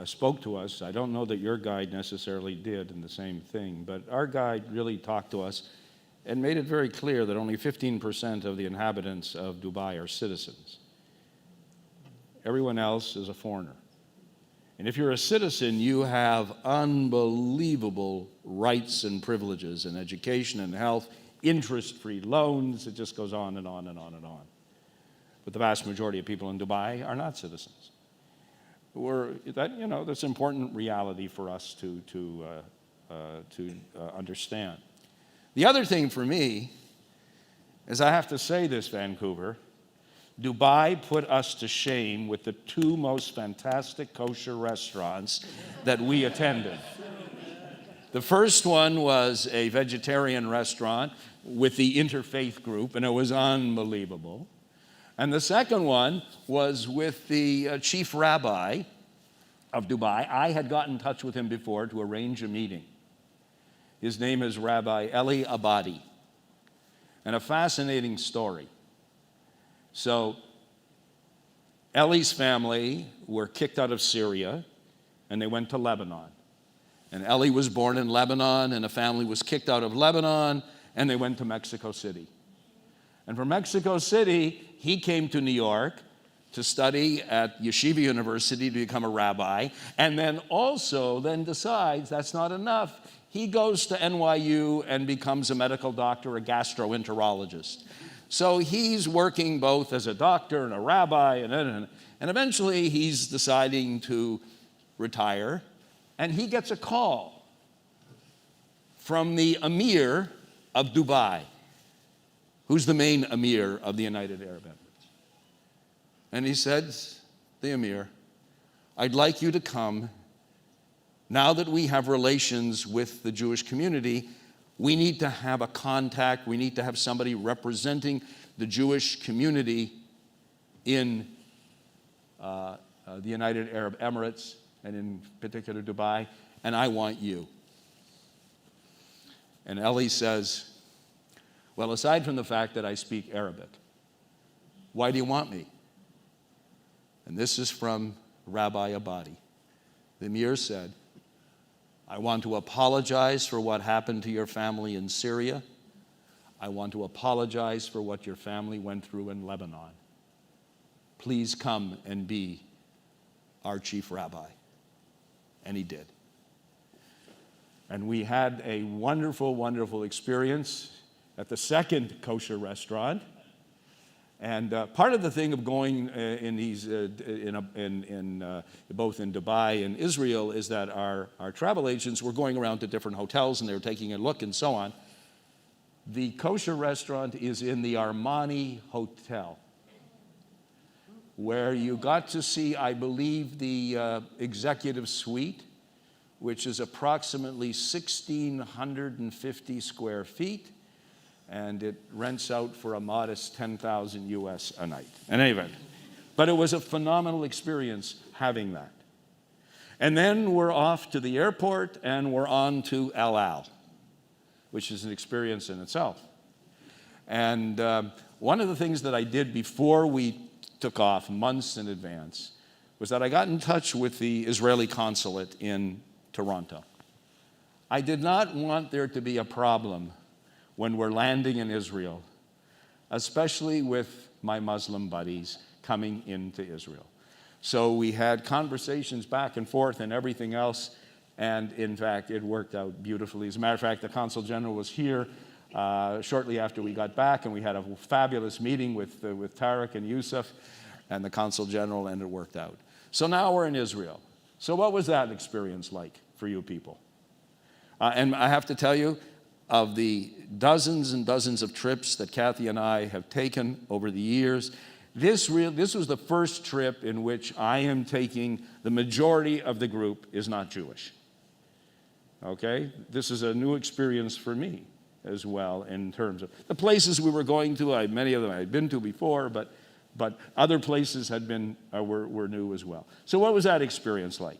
spoke to us. I don't know that your guide necessarily did in the same thing, but our guide really talked to us and made it very clear that only 15% of the inhabitants of Dubai are citizens. Everyone else is a foreigner. And if you're a citizen, you have unbelievable rights and privileges and education and health, interest-free loans. It just goes on and on and on and on. But the vast majority of people in Dubai are not citizens. That's an important reality for us to understand. The other thing for me is, I have to say this, Vancouver, Dubai put us to shame with the two most fantastic kosher restaurants that we attended. The first one was a vegetarian restaurant with the interfaith group, and it was unbelievable. And the second one was with the chief rabbi of Dubai. I had gotten in touch with him before to arrange a meeting. His name is Rabbi Eli Abadi. And a fascinating story. So, Eli's family were kicked out of Syria, and they went to Lebanon. And Eli was born in Lebanon, and a family was kicked out of Lebanon, and they went to Mexico City. And from Mexico City, he came to New York to study at Yeshiva University to become a rabbi, and then decides that's not enough. He goes to NYU and becomes a medical doctor, a gastroenterologist. So he's working both as a doctor and a rabbi, and eventually he's deciding to retire, and he gets a call from the Emir of Dubai, who's the main Emir of the United Arab Emirates. And he says, the Emir, I'd like you to come. Now that we have relations with the Jewish community, we need to have a contact. We need to have somebody representing the Jewish community in the United Arab Emirates, and in particular Dubai, and I want you. And Eli says, well, aside from the fact that I speak Arabic, why do you want me? And this is from Rabbi Abadi. The Emir said, I want to apologize for what happened to your family in Syria. I want to apologize for what your family went through in Lebanon. Please come and be our chief rabbi. And he did. And we had a wonderful, wonderful experience at the second kosher restaurant. And part of the thing of going in these, both in Dubai and Israel, is that our travel agents were going around to different hotels and they were taking a look and so on. The kosher restaurant is in the Armani Hotel, where you got to see, I believe, the executive suite, which is approximately 1,650 square feet, and it rents out for a modest 10,000 US a night. In any event, but it was a phenomenal experience having that. And then we're off to the airport and we're on to El Al, which is an experience in itself. And one of the things that I did before we took off, months in advance, was that I got in touch with the Israeli consulate in Toronto. I did not want there to be a problem when we're landing in Israel, especially with my Muslim buddies coming into Israel. So we had conversations back and forth and everything else, and in fact, it worked out beautifully. As a matter of fact, the Consul General was here shortly after we got back, and we had a fabulous meeting with Tarek and Yusuf and the Consul General, and it worked out. So now we're in Israel. So what was that experience like for you people? And I have to tell you, of the dozens and dozens of trips that Kathy and I have taken over the years, this was the first trip in which I am taking the majority of the group is not Jewish. Okay? This is a new experience for me as well in terms of the places we were going to. Many of them I had been to before, but other places had been were new as well. So what was that experience like?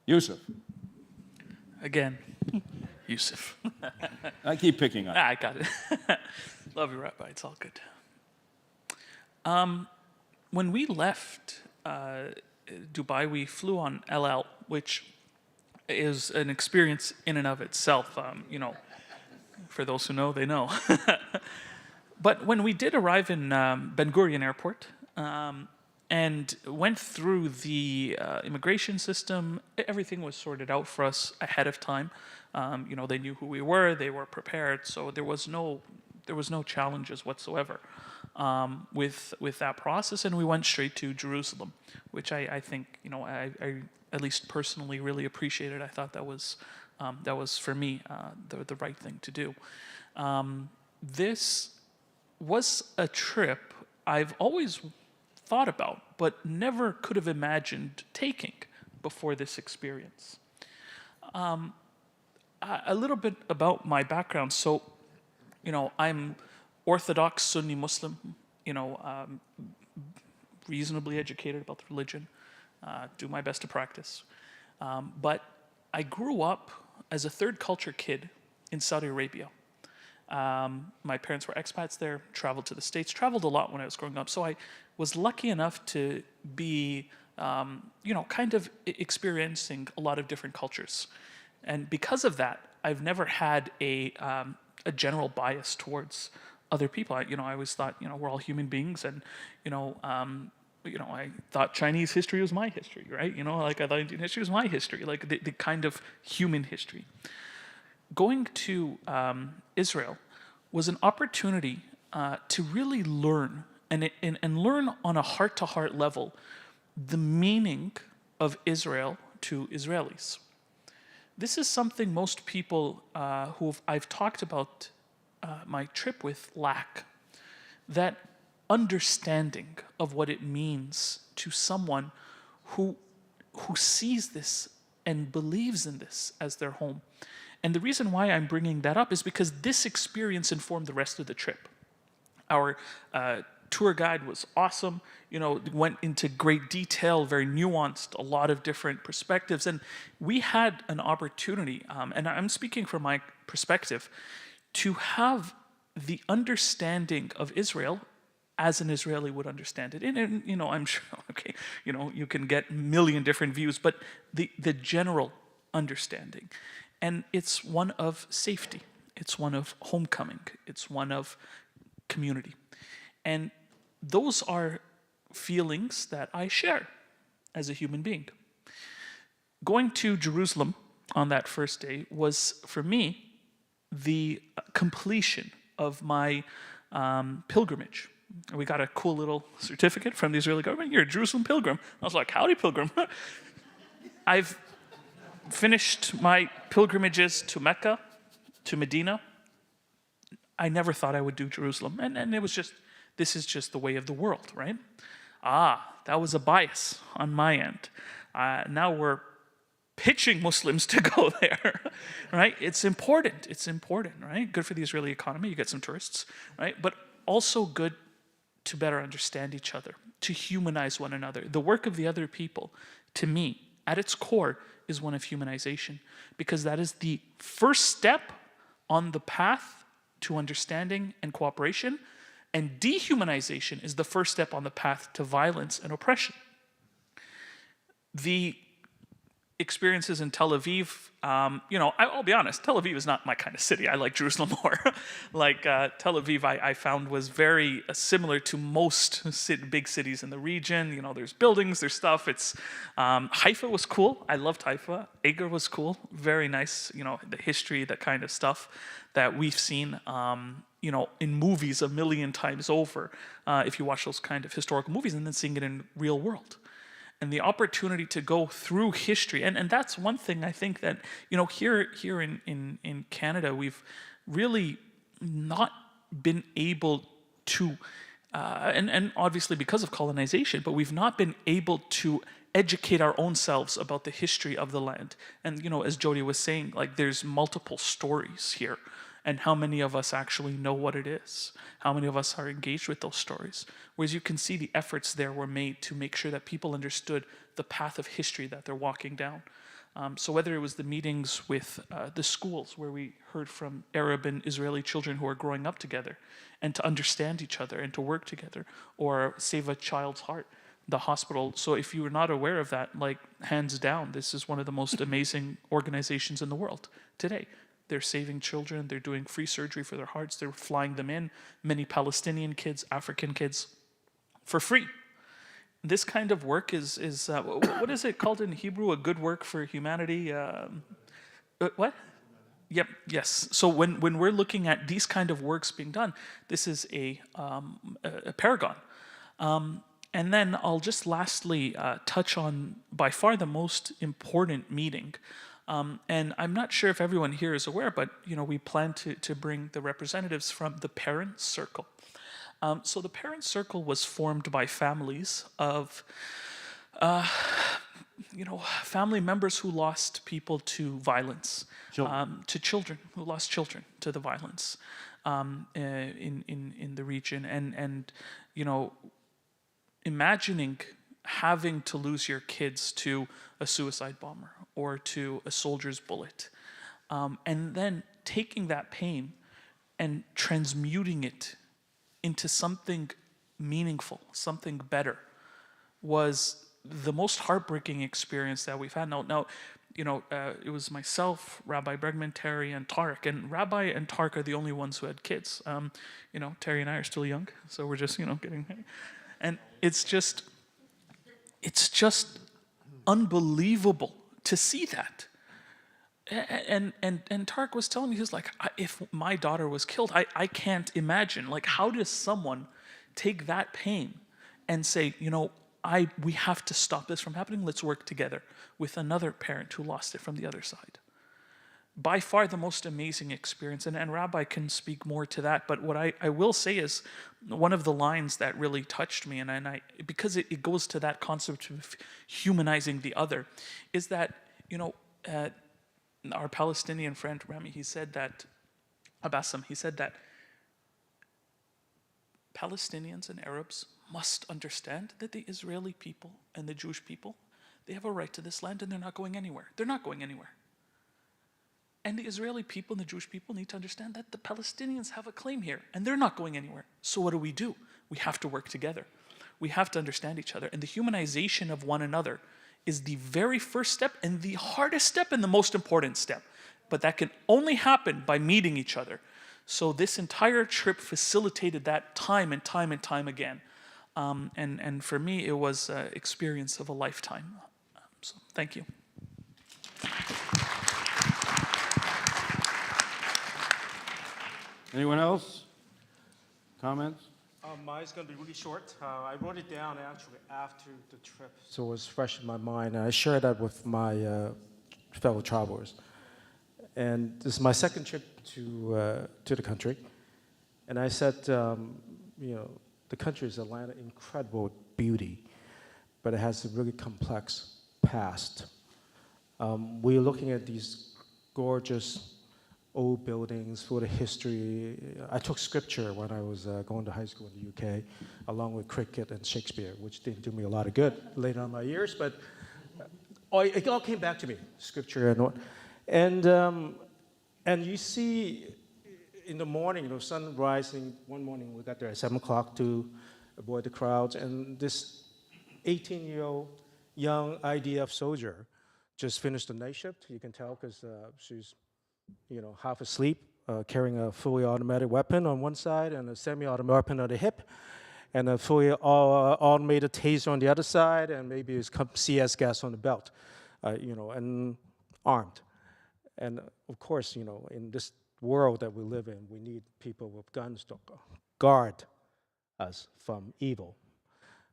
Yusuf. Again, Yusuf. I keep picking on you. I got it. Love you, Rabbi. It's all good. When we left Dubai, we flew on El Al, which is an experience in and of itself. For those who know, they know. But when we did arrive in Ben Gurion Airport and went through the immigration system, everything was sorted out for us ahead of time. They knew who we were, they were prepared, so there was no challenges whatsoever with that process, and we went straight to Jerusalem, which I think I at least personally really appreciated. I thought that was for me the right thing to do. This was a trip I've always thought about, but never could have imagined taking before this experience. A little bit about my background. So, I'm Orthodox Sunni Muslim, reasonably educated about the religion, do my best to practice. But I grew up as a third culture kid in Saudi Arabia. My parents were expats there, traveled to the States, traveled a lot when I was growing up. So I was lucky enough to be, kind of experiencing a lot of different cultures. And because of that, I've never had a general bias towards other people. I always thought, we're all human beings, and I thought Chinese history was my history, right? I thought Indian history was my history, like the kind of human history. Going to Israel was an opportunity to really learn and learn on a heart-to-heart level the meaning of Israel to Israelis. This is something most people who I've talked about my trip with lack. That understanding of what it means to someone who sees this and believes in this as their home. And the reason why I'm bringing that up is because this experience informed the rest of the trip. Our tour guide was awesome, went into great detail, very nuanced, a lot of different perspectives. And we had an opportunity, and I'm speaking from my perspective, to have the understanding of Israel as an Israeli would understand it. And I'm sure, okay, you can get a million different views, but the general understanding. And it's one of safety. It's one of homecoming. It's one of community. And those are feelings that I share as a human being. Going to Jerusalem on that first day was, for me, the completion of my pilgrimage. We got a cool little certificate from the Israeli government. You're a Jerusalem pilgrim. I was like, howdy, pilgrim. I've finished my pilgrimages to Mecca, to Medina. I never thought I would do Jerusalem. And it was just, this is just the way of the world, right? That was a bias on my end. Now we're pitching Muslims to go there, right? It's important, right? Good for the Israeli economy, you get some tourists, right? But also good to better understand each other, to humanize one another. The work of the other people, to me, at its core, is one of humanization, because that is the first step on the path to understanding and cooperation, and dehumanization is the first step on the path to violence and oppression. The experiences in Tel Aviv, I'll be honest, Tel Aviv is not my kind of city. I like Jerusalem more. Tel Aviv, I found was very similar to most big cities in the region. There's buildings, there's stuff. Haifa was cool. I loved Haifa. Eger was cool. Very nice, the history, that kind of stuff that we've seen, in movies a million times over, if you watch those kind of historical movies, and then seeing it in real world. And the opportunity to go through history. And that's one thing I think that, here in Canada, we've really not been able to, and obviously because of colonization, but we've not been able to educate our own selves about the history of the land. And, as Jody was saying, there's multiple stories here. And how many of us actually know what it is? How many of us are engaged with those stories? Whereas you can see the efforts there were made to make sure that people understood the path of history that they're walking down. So whether it was the meetings with the schools where we heard from Arab and Israeli children who are growing up together and to understand each other and to work together, or Save a Child's Heart, the hospital. So if you were not aware of that, hands down, this is one of the most amazing organizations in the world today. They're saving children. They're doing free surgery for their hearts. They're flying them in, many Palestinian kids, African kids, for free. This kind of work is what is it called in Hebrew? A good work for humanity? What? Yep. Yes. So when we're looking at these kind of works being done, this is a paragon. And then I'll just lastly touch on by far the most important meeting. And I'm not sure if everyone here is aware, but we plan to bring the representatives from the Parent Circle. So the Parent Circle was formed by families of, family members who lost people to violence, to children who lost children to the violence in the region, and imagining having to lose your kids to a suicide bomber or to a soldier's bullet, and then taking that pain and transmuting it into something meaningful, something better, was the most heartbreaking experience that we've had. Now, it was myself, Rabbi Bregman, Terry, and Tarek, and Rabbi and Tarek are the only ones who had kids. Terry and I are still young, so we're just, getting, and it's just unbelievable to see that. And Tarek was telling me, he was like, if my daughter was killed, I can't imagine. How does someone take that pain and say, we have to stop this from happening. Let's work together with another parent who lost it from the other side. By far the most amazing experience, and Rabbi can speak more to that, but what I will say is one of the lines that really touched me, and I because it goes to that concept of humanizing the other, is that, our Palestinian friend Rami, he said that Palestinians and Arabs must understand that the Israeli people and the Jewish people, they have a right to this land and they're not going anywhere. They're not going anywhere. And the Israeli people and the Jewish people need to understand that the Palestinians have a claim here and they're not going anywhere. So what do? We have to work together. We have to understand each other. And the humanization of one another is the very first step and the hardest step and the most important step. But that can only happen by meeting each other. So this entire trip facilitated that time and time and time again. And for me, it was an experience of a lifetime. So thank you. Anyone else? Comments? Mine's going to be really short. I wrote it down actually after the trip, so it was fresh in my mind, and I shared that with my fellow travelers. And this is my second trip to the country, and I said, the country is a land of incredible beauty, but it has a really complex past. We're looking at these gorgeous old buildings full of history. I took scripture when I was going to high school in the UK, along with cricket and Shakespeare, which didn't do me a lot of good later on in my years, but it all came back to me, scripture and what. And you see in the morning, the sun rising, one morning we got there at 7 o'clock to avoid the crowds, and this 18-year-old young IDF soldier just finished the night shift. You can tell because she's half asleep, carrying a fully automatic weapon on one side and a semi-automatic weapon on the hip, and a fully automated taser on the other side, and maybe it's CS gas on the belt, and armed. And of course, in this world that we live in, we need people with guns to guard us from evil,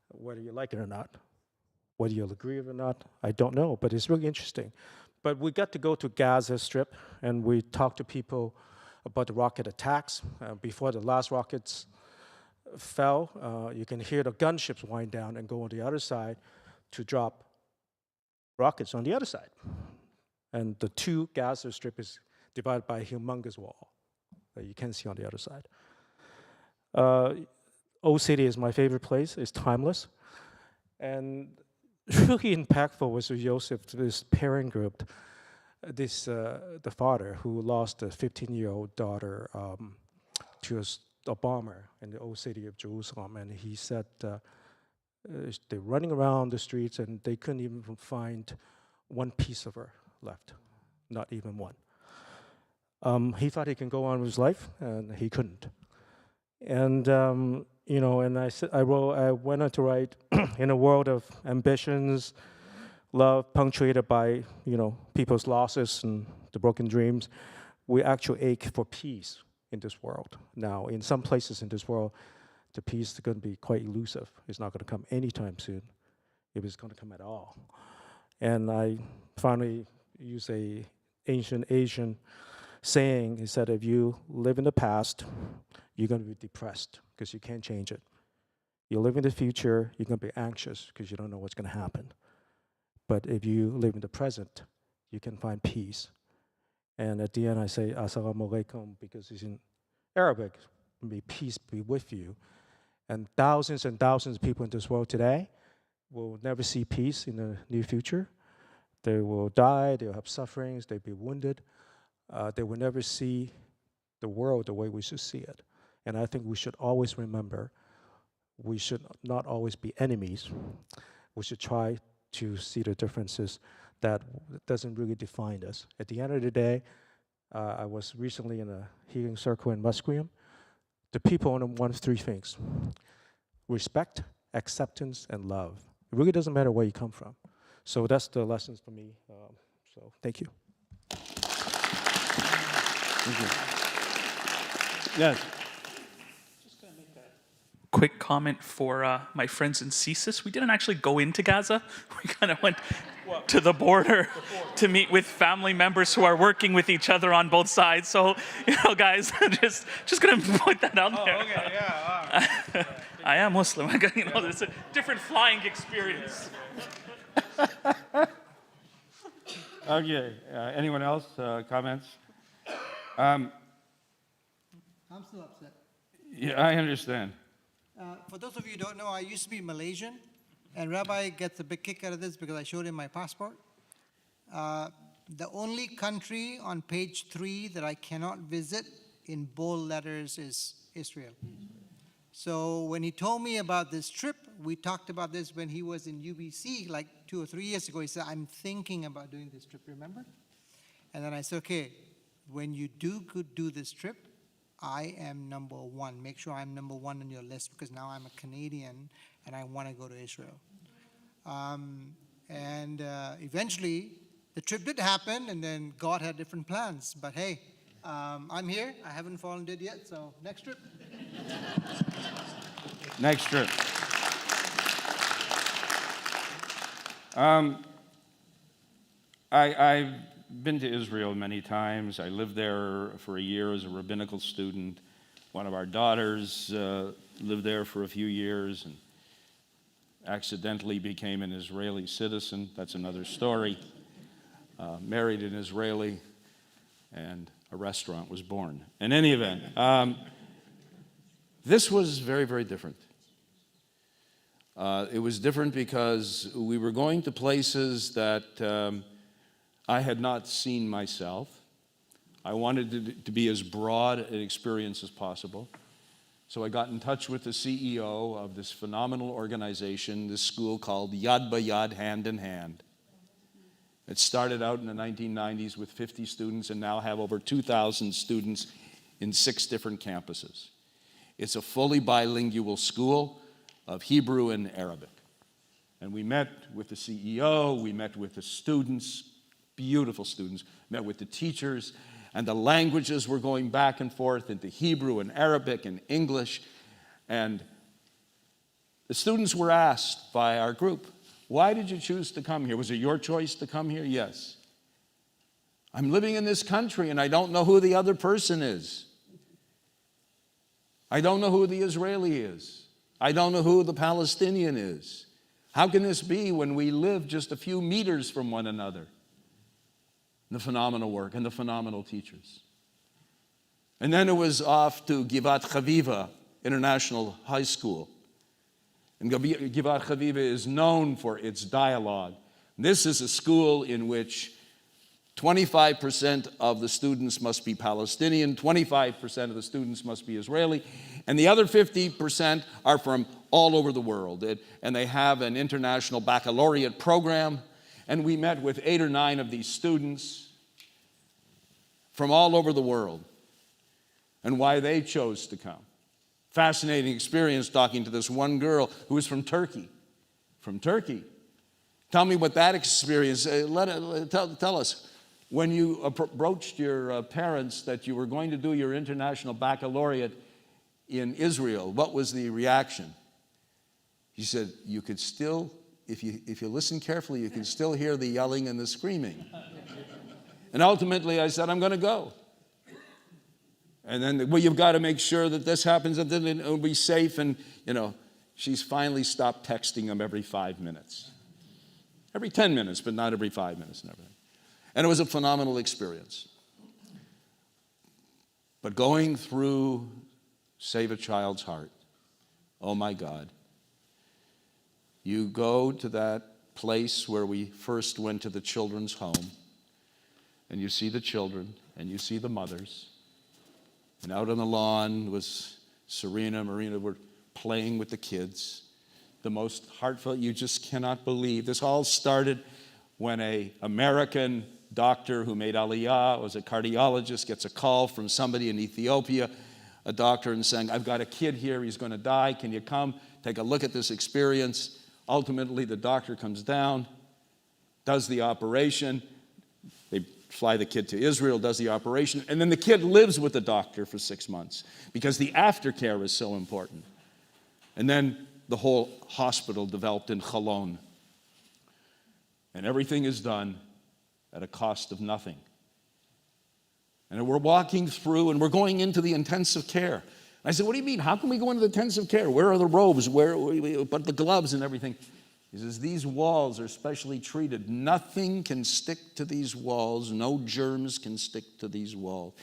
whether you like it or not. Whether you'll agree with it or not, I don't know, but it's really interesting. But we got to go to Gaza Strip, and we talked to people about the rocket attacks. Before the last rockets fell, you can hear the gunships wind down and go on the other side to drop rockets on the other side. And the two Gaza Strip is divided by a humongous wall that you can't see on the other side. Old City is my favorite place. It's timeless. And really impactful was Joseph, this parent group, the father who lost a 15-year-old daughter to a bomber in the old city of Jerusalem. And he said they're running around the streets and they couldn't even find one piece of her left, not even one. He thought he can go on with his life, and he couldn't. And and I went on to write, in a world of ambitions, love punctuated by people's losses and the broken dreams, we actually ache for peace in this world. Now, in some places in this world, the peace is going to be quite elusive. It's not going to come anytime soon, if it's going to come at all. And I finally use a ancient Asian saying. He said, if you live in the past, you're going to be depressed because you can't change it. You live in the future, you're going to be anxious because you don't know what's going to happen. But if you live in the present, you can find peace. And at the end, I say, Assalamu alaikum, because it's in Arabic, may peace be with you. And thousands of people in this world today will never see peace in the near future. They will die, they'll have sufferings, they'll be wounded. They will never see the world the way we should see it. And I think we should always remember, we should not always be enemies. We should try to see the differences that doesn't really define us. At the end of the day, I was recently in a healing circle in Musqueam. The people only want three things: respect, acceptance, and love. It really doesn't matter where you come from. So that's the lessons for me. So thank you. Thank you. Yes. Quick comment for my friends in CSIS. We didn't actually go into Gaza. We kind of went to the border to meet with family members who are working with each other on both sides. So, guys, just gonna put that out there. Okay, yeah. I am Muslim. It's a different flying experience. Okay. Anyone else? Comments? I'm still upset. Yeah, I understand. For those of you who don't know, I used to be Malaysian, and Rabbi gets a big kick out of this because I showed him my passport. The only country on page 3 that I cannot visit in bold letters is Israel. So when he told me about this trip, we talked about this when he was in UBC like 2 or 3 years ago. He said, I'm thinking about doing this trip, remember? And then I said, okay, when you do this trip, I am number 1. Make sure I'm number 1 on your list because now I'm a Canadian and I want to go to Israel. Eventually, the trip did happen and then God had different plans. But hey, I'm here. I haven't fallen dead yet, so next trip. Next trip. I've been to Israel many times. I lived there for a year as a rabbinical student. One of our daughters lived there for a few years and accidentally became an Israeli citizen. That's another story. Married an Israeli, and a restaurant was born. In any event, this was very, very different. It was different because we were going to places that I had not seen myself. I wanted to be as broad an experience as possible. So I got in touch with the CEO of this phenomenal organization, this school called Yad B'Yad, Hand in Hand. It started out in the 1990s with 50 students and now have over 2,000 students in 6 different campuses. It's a fully bilingual school of Hebrew and Arabic. And we met with the CEO, we met with the students, beautiful students, met with the teachers, and the languages were going back and forth into Hebrew and Arabic and English. And the students were asked by our group, why did you choose to come here? Was it your choice to come here? Yes. I'm living in this country and I don't know who the other person is. I don't know who the Israeli is. I don't know who the Palestinian is. How can this be when we live just a few meters from one another? The phenomenal work and the phenomenal teachers. And then it was off to Givat Chaviva International High School. And Givat Chaviva is known for its dialogue. This is a school in which 25% of the students must be Palestinian, 25% of the students must be Israeli, and the other 50% are from all over the world. And they have an international baccalaureate program. And we met with 8 or 9 of these students from all over the world and why they chose to come. Fascinating experience talking to this one girl who was from Turkey. From Turkey. Tell me what that experience, tell us. When you approached your parents that you were going to do your international baccalaureate in Israel, what was the reaction? He said, you could still, if you listen carefully, you can still hear the yelling and the screaming. And ultimately I said, I'm going to go. And then, well, you've got to make sure that this happens and then it'll be safe. And, she's finally stopped texting him every 5 minutes. Every 10 minutes, but not every 5 minutes and everything. And it was a phenomenal experience. But going through Save a Child's Heart, oh my God. You go to that place where we first went to the children's home, and you see the children, and you see the mothers. And out on the lawn was Marina were playing with the kids. The most heartfelt, you just cannot believe. This all started when an American doctor who made Aliyah, was a cardiologist, gets a call from somebody in Ethiopia, a doctor, and saying, I've got a kid here, he's going to die, can you come take a look at this experience? Ultimately, the doctor comes down, does the operation, they fly the kid to Israel, does the operation, and then the kid lives with the doctor for 6 months because the aftercare is so important. And then the whole hospital developed in Cholon. And everything is done at a cost of nothing. And we're walking through and we're going into the intensive care. I said, what do you mean? How can we go into the intensive care? Where are the robes? But the gloves and everything? He says, these walls are specially treated. Nothing can stick to these walls. No germs can stick to these walls.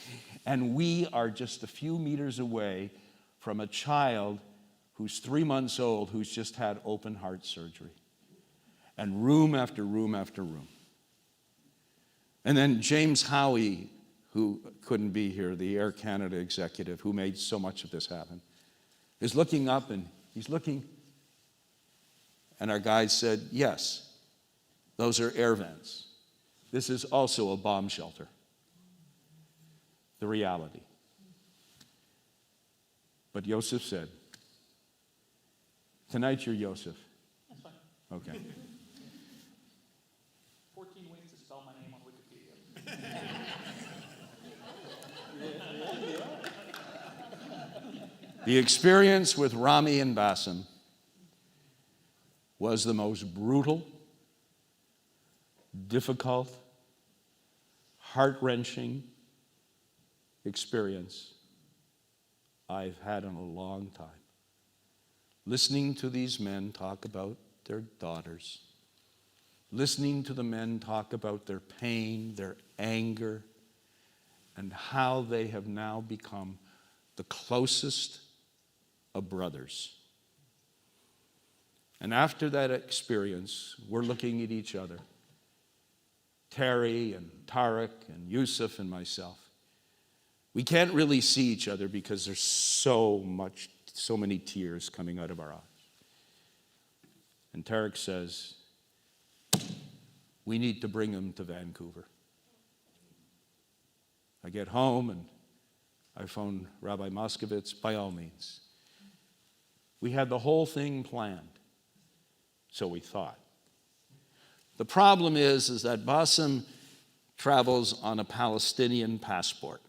And we are just a few meters away from a child who's 3 months old who's just had open heart surgery. And room after room after room. And then James Howie, who couldn't be here, the Air Canada executive who made so much of this happen, is looking up and he's looking. And our guide said, yes, those are air vents. This is also a bomb shelter. The reality. But Yosef said, tonight you're Yosef. That's fine. Okay. 14 ways to spell my name on Wikipedia. The experience with Rami and Bassem was the most brutal, difficult, heart-wrenching experience I've had in a long time. Listening to these men talk about their daughters, listening to the men talk about their pain, their anger, and how they have now become the closest of brothers. And after that experience, we're looking at each other, Terry and Tariq and Yusuf and myself. We can't really see each other because there's so many tears coming out of our eyes. And Tariq says, we need to bring them to Vancouver. I get home and I phone Rabbi Moskovitz, by all means. We had the whole thing planned, so we thought. The problem is that Bassem travels on a Palestinian passport.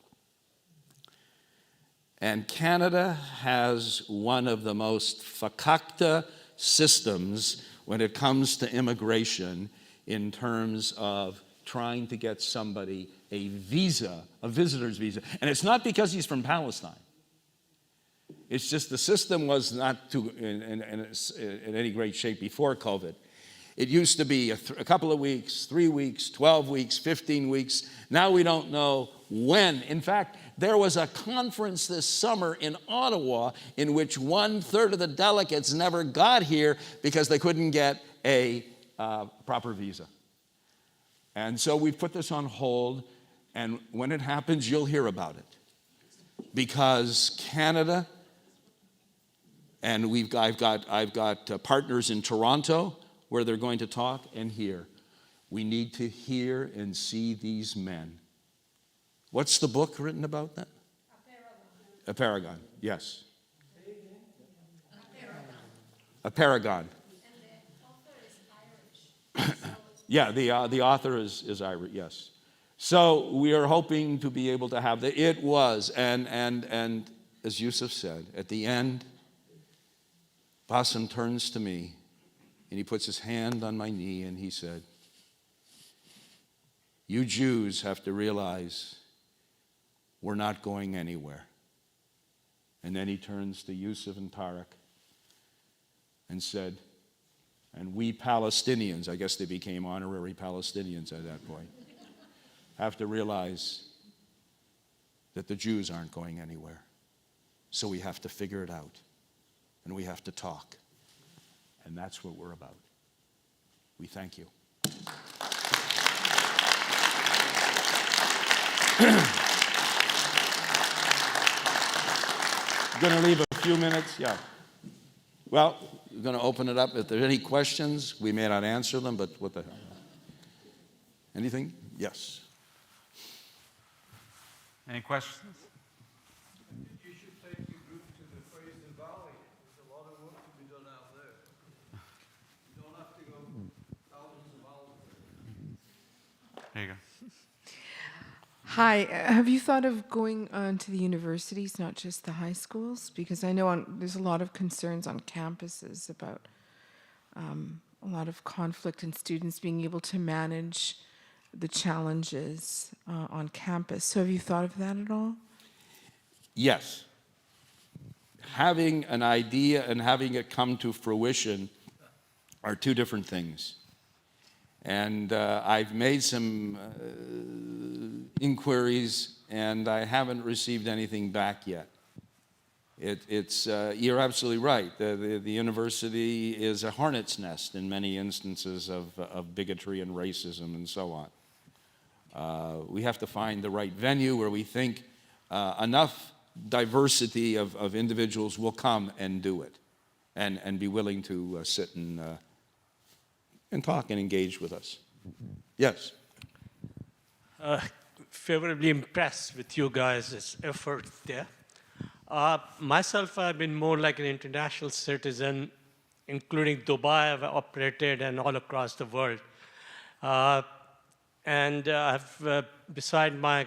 And Canada has one of the most fakakta systems when it comes to immigration in terms of trying to get somebody a visa, a visitor's visa. And it's not because he's from Palestine. It's just the system was not in any great shape before COVID. It used to be a couple of weeks, 3 weeks, 12 weeks, 15 weeks. Now we don't know when. In fact, there was a conference this summer in Ottawa in which 1/3 of the delegates never got here because they couldn't get a proper visa. And so we've put this on hold, and when it happens, you'll hear about it. Because Canada, and I've got partners in Toronto where they're going to talk, and here. We need to hear and see these men. What's the book written about that? A Paragon, yes. A Paragon. Yeah, the author is Irish, yes. So we are hoping to be able to have it was, and as Yusuf said, at the end, Bassem turns to me and he puts his hand on my knee and he said, you Jews have to realize we're not going anywhere. And then he turns to Yusuf and Tariq and said, and we Palestinians, I guess they became honorary Palestinians at that point, have to realize that the Jews aren't going anywhere. So we have to figure it out. And we have to talk. And that's what we're about. We thank you. I'm going to leave a few minutes. Yeah. Well, we're going to open it up. If there's any questions, we may not answer them, but what the hell? Anything? Yes. Any questions? You should take your group to the Fraser Valley. There's a lot of work to be done out there. You don't have to go thousands of miles. There you go. Hi, have you thought of going to the universities, not just the high schools? Because I know there's a lot of concerns on campuses about a lot of conflict and students being able to manage the challenges on campus. So have you thought of that at all? Yes. Having an idea and having it come to fruition are two different things. And I've made some inquiries, and I haven't received anything back yet. You're absolutely right. The university is a hornet's nest in many instances of bigotry and racism and so on. We have to find the right venue where we think enough diversity of individuals will come and do it and be willing to sit and talk and engage with us. Yes? Favorably impressed with you guys' effort there. Myself, I've been more like an international citizen, including Dubai. I've operated and all across the world. And beside my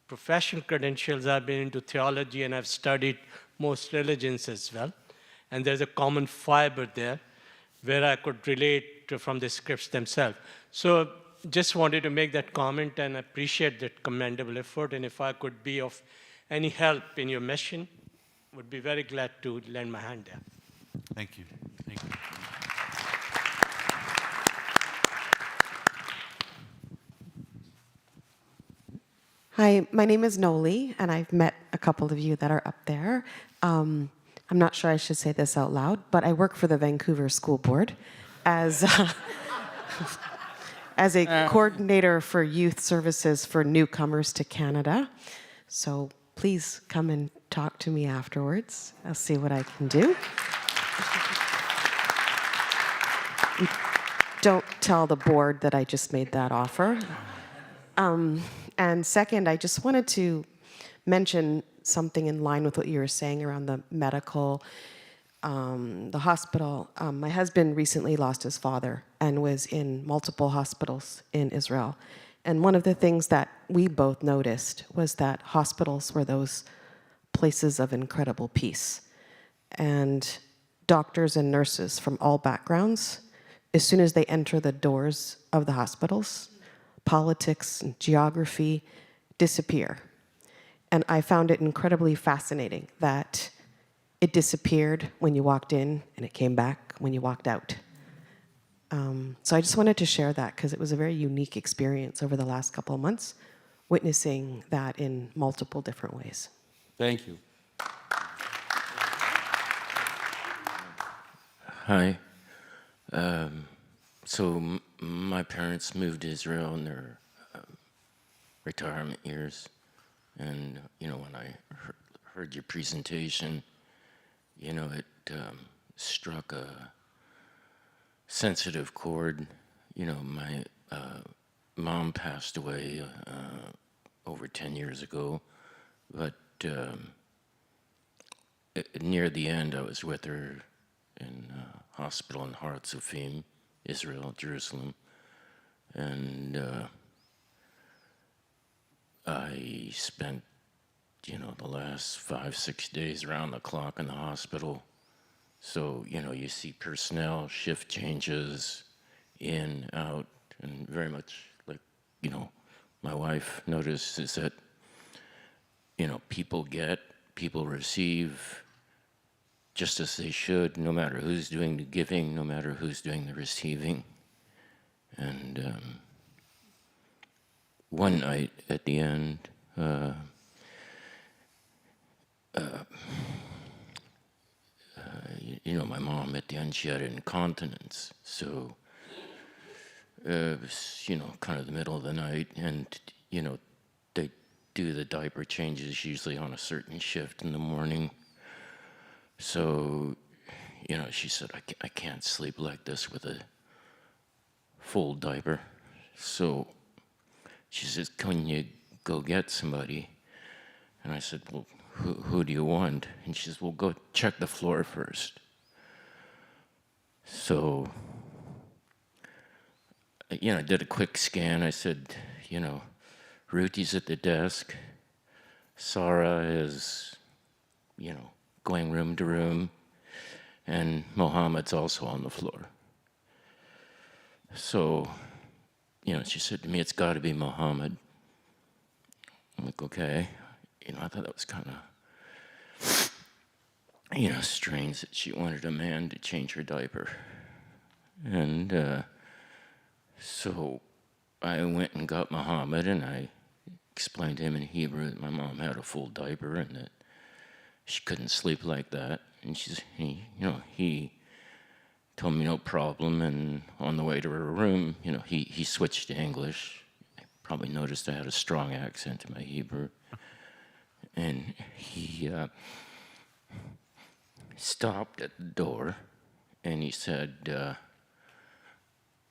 professional credentials, I've been into theology and I've studied most religions as well. And there's a common fiber there where I could relate from the scripts themselves. So just wanted to make that comment and appreciate that commendable effort. And if I could be of any help in your mission, would be very glad to lend my hand there. Thank you. Thank you. Hi, my name is Noli, and I've met a couple of you that are up there. I'm not sure I should say this out loud, but I work for the Vancouver School Board as, as a coordinator for youth services for newcomers to Canada. So please come and talk to me afterwards. I'll see what I can do. Don't tell the board that I just made that offer. And second, I just wanted to mention something in line with what you were saying around the medical, the hospital. My husband recently lost his father and was in multiple hospitals in Israel. And one of the things that we both noticed was that hospitals were those places of incredible peace. And doctors and nurses from all backgrounds, as soon as they enter the doors of the hospitals, politics and geography disappear. And I found it incredibly fascinating that it disappeared when you walked in and it came back when you walked out. So I just wanted to share that because it was a very unique experience over the last couple of months, witnessing that in multiple different ways. Thank you. Hi. So my parents moved to Israel in their retirement years. And, you know, when I heard your presentation, you know, it struck a sensitive chord. You know, my mom passed away over 10 years ago, but near the end, I was with her in a hospital in Har Tzofim, Israel, Jerusalem, and I spent, you know, the last 5-6 days around the clock in the hospital. So, you know, you see personnel, shift changes, in, out, and very much like, you know, my wife notices that, you know, people receive just as they should, no matter who's doing the giving, no matter who's doing the receiving. And one night at the end, you know, my mom at the end, she had incontinence. So it was, you know, kind of the middle of the night, and, you know, they do the diaper changes usually on a certain shift in the morning. So, you know, she said, I can't sleep like this with a full diaper. So she says, can you go get somebody? And I said, well, who do you want? And she says, well, go check the floor first. So, you know, I did a quick scan. I said, you know, Ruti's at the desk. Sarah is, you know, going room to room. And Mohammed's also on the floor. So, you know, she said to me, it's got to be Mohammed. I'm like, okay. You know, I thought that was kind of, you know, strange that she wanted a man to change her diaper. And so I went and got Mohammed, and I explained to him in Hebrew that my mom had a full diaper and that she couldn't sleep like that. And he told me no problem, and on the way to her room, you know, he switched to English. I probably noticed I had a strong accent in my Hebrew. And he stopped at the door, and he said,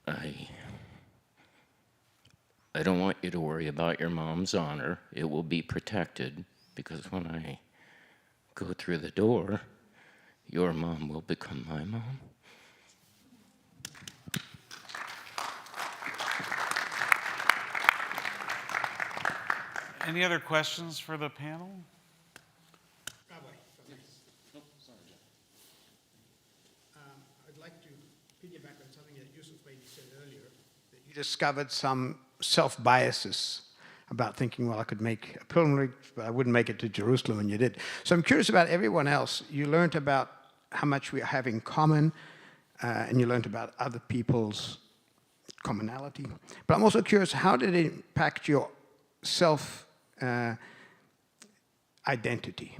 I don't want you to worry about your mom's honor. It will be protected, because when I go through the door, your mom will become my mom. Any other questions for the panel? Yusuf maybe said earlier, that you discovered some self-biases about thinking, well, I could make a pilgrimage, but I wouldn't make it to Jerusalem, and you did. So I'm curious about everyone else. You learned about how much we have in common, and you learned about other people's commonality. But I'm also curious, how did it impact your self-identity?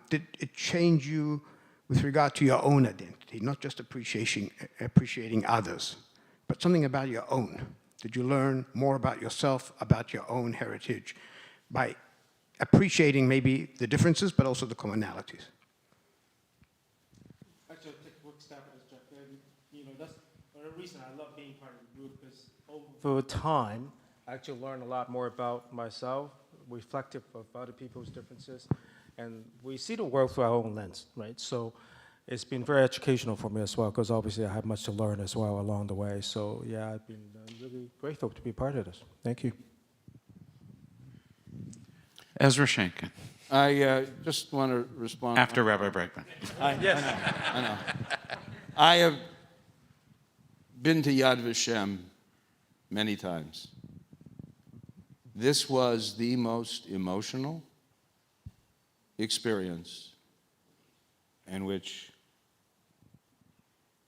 Did it change you with regard to your own identity, not just appreciating others, but something about your own? Did you learn more about yourself, about your own heritage, by appreciating maybe the differences, but also the commonalities? Actually, I'll take a quick stab at this, Jeff. That's the reason I love being part of the group, because over time, I actually learn a lot more about myself, reflective of other people's differences, and we see the world through our own lens, right? So it's been very educational for me as well, because obviously I have much to learn as well along the way. So yeah, I've been really grateful to be part of this. Thank you. Ezra Shankin, I just want to respond. after Rabbi Bregman. I know. I have been to Yad Vashem many times. This was the most emotional experience in which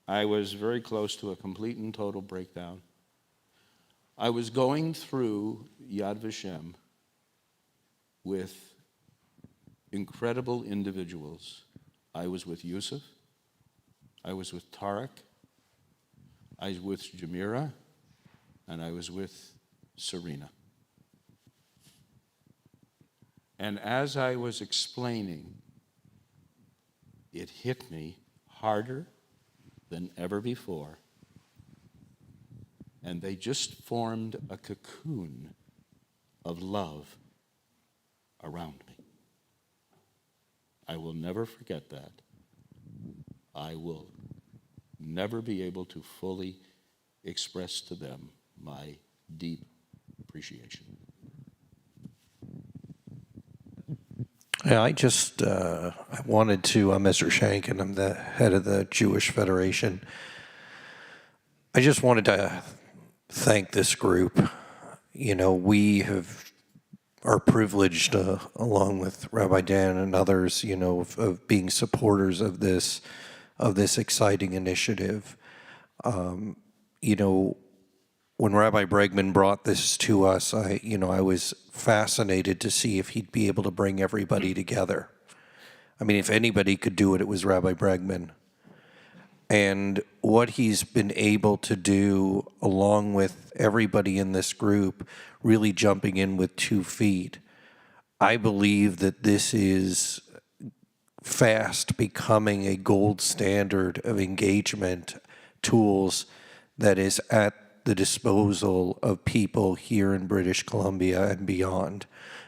I was very close to a complete and total breakdown. I was going through Yad Vashem with incredible individuals. I was with Yusuf, I was with Tarek, I was with Jamira, and I was with Serena. And as I was explaining, it hit me harder than ever before. And they just formed a cocoon of love around me. I will never forget that. I will never be able to fully express to them my deep appreciation. Yeah, I wanted to, I'm Ezra Shankin, I'm the head of the Jewish Federation. I just wanted to thank this group. We are privileged, along with Rabbi Dan and others, of being supporters of this exciting initiative. When Rabbi Bregman brought this to us, I was fascinated to see if he'd be able to bring everybody together. I mean, if anybody could do it, it was Rabbi Bregman. And what he's been able to do, along with everybody in this group, really jumping in with 2 feet, I believe that this is fast becoming a gold standard of engagement tools that is at the disposal of people here in British Columbia and beyond.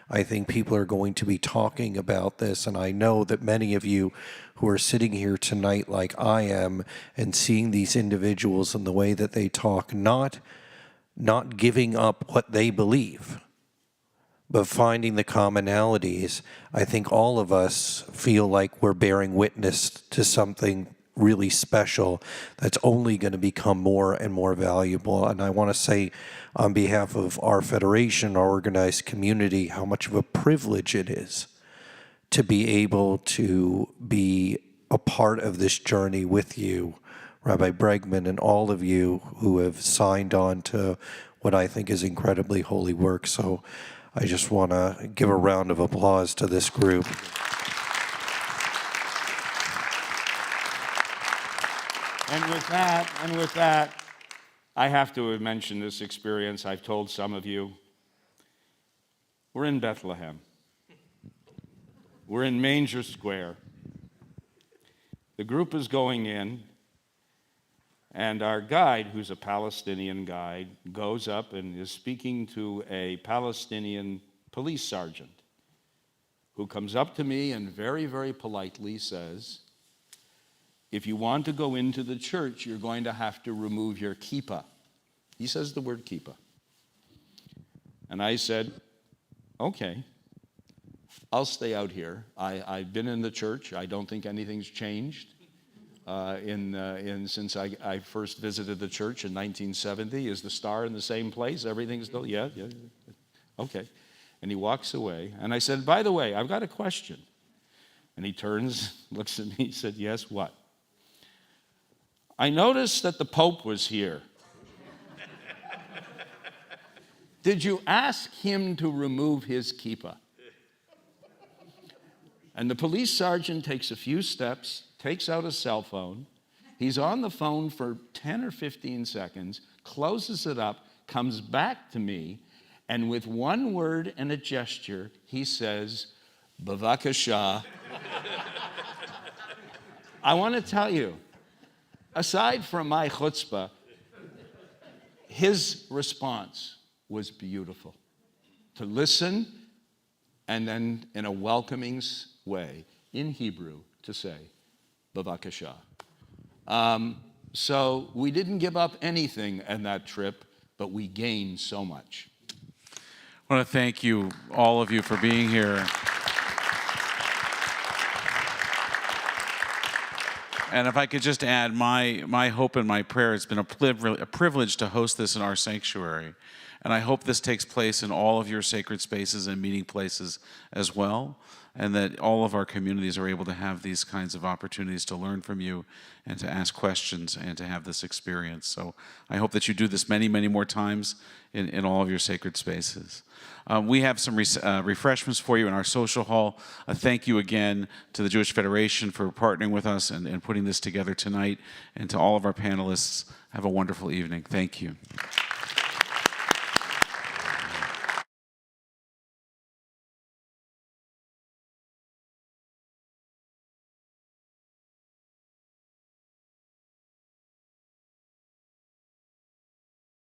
I think people are going to be talking about this, and I know that many of you who are sitting here tonight like I am and seeing these individuals and the way that they talk, not giving up what they believe, but finding the commonalities. I think all of us feel like we're bearing witness to something really special that's only going to become more and more valuable. And I want to say on behalf of our federation, our organized community, how much of a privilege it is to be able to be a part of this journey with you, Rabbi Bregman, and all of you who have signed on to what I think is incredibly holy work. So I just want to give a round of applause to this group. And with that, I have to mention this experience. I've told some of you. We're in Bethlehem. We're in Manger Square. The group is going in, and our guide, who's a Palestinian guide, goes up and is speaking to a Palestinian police sergeant who comes up to me and very, very politely says, "If you want to go into the church, you're going to have to remove your kippah." He says the word kippah. And I said, "Okay, I'll stay out here. I've been in the church. I don't think anything's changed. since I first visited the church in 1970. Is the star in the same place? Everything's still, yeah. Okay. And he walks away. And I said, by the way, I've got a question. And he turns, looks at me, he said, yes, what? I noticed that the Pope was here. Did you ask him to remove his kippah? And the police sergeant takes a few steps, takes out a cell phone. He's on the phone for 10 or 15 seconds, closes it up, comes back to me, and with one word and a gesture, he says, Bavakasha. I want to tell you, aside from my chutzpah, his response was beautiful. To listen and then in a welcoming way, in Hebrew, to say, Bavakasha. So we didn't give up anything in that trip, but we gained so much. I want to thank you, all of you, for being here. And if I could just add, my hope and my prayer, it's been a privilege to host this in our sanctuary. And I hope this takes place in all of your sacred spaces and meeting places as well, and that all of our communities are able to have these kinds of opportunities to learn from you and to ask questions and to have this experience. So I hope that you do this many, many more times in all of your sacred spaces. We have some refreshments for you in our social hall. Thank you again to the Jewish Federation for partnering with us and putting this together tonight, and to all of our panelists. Have a wonderful evening. Thank you.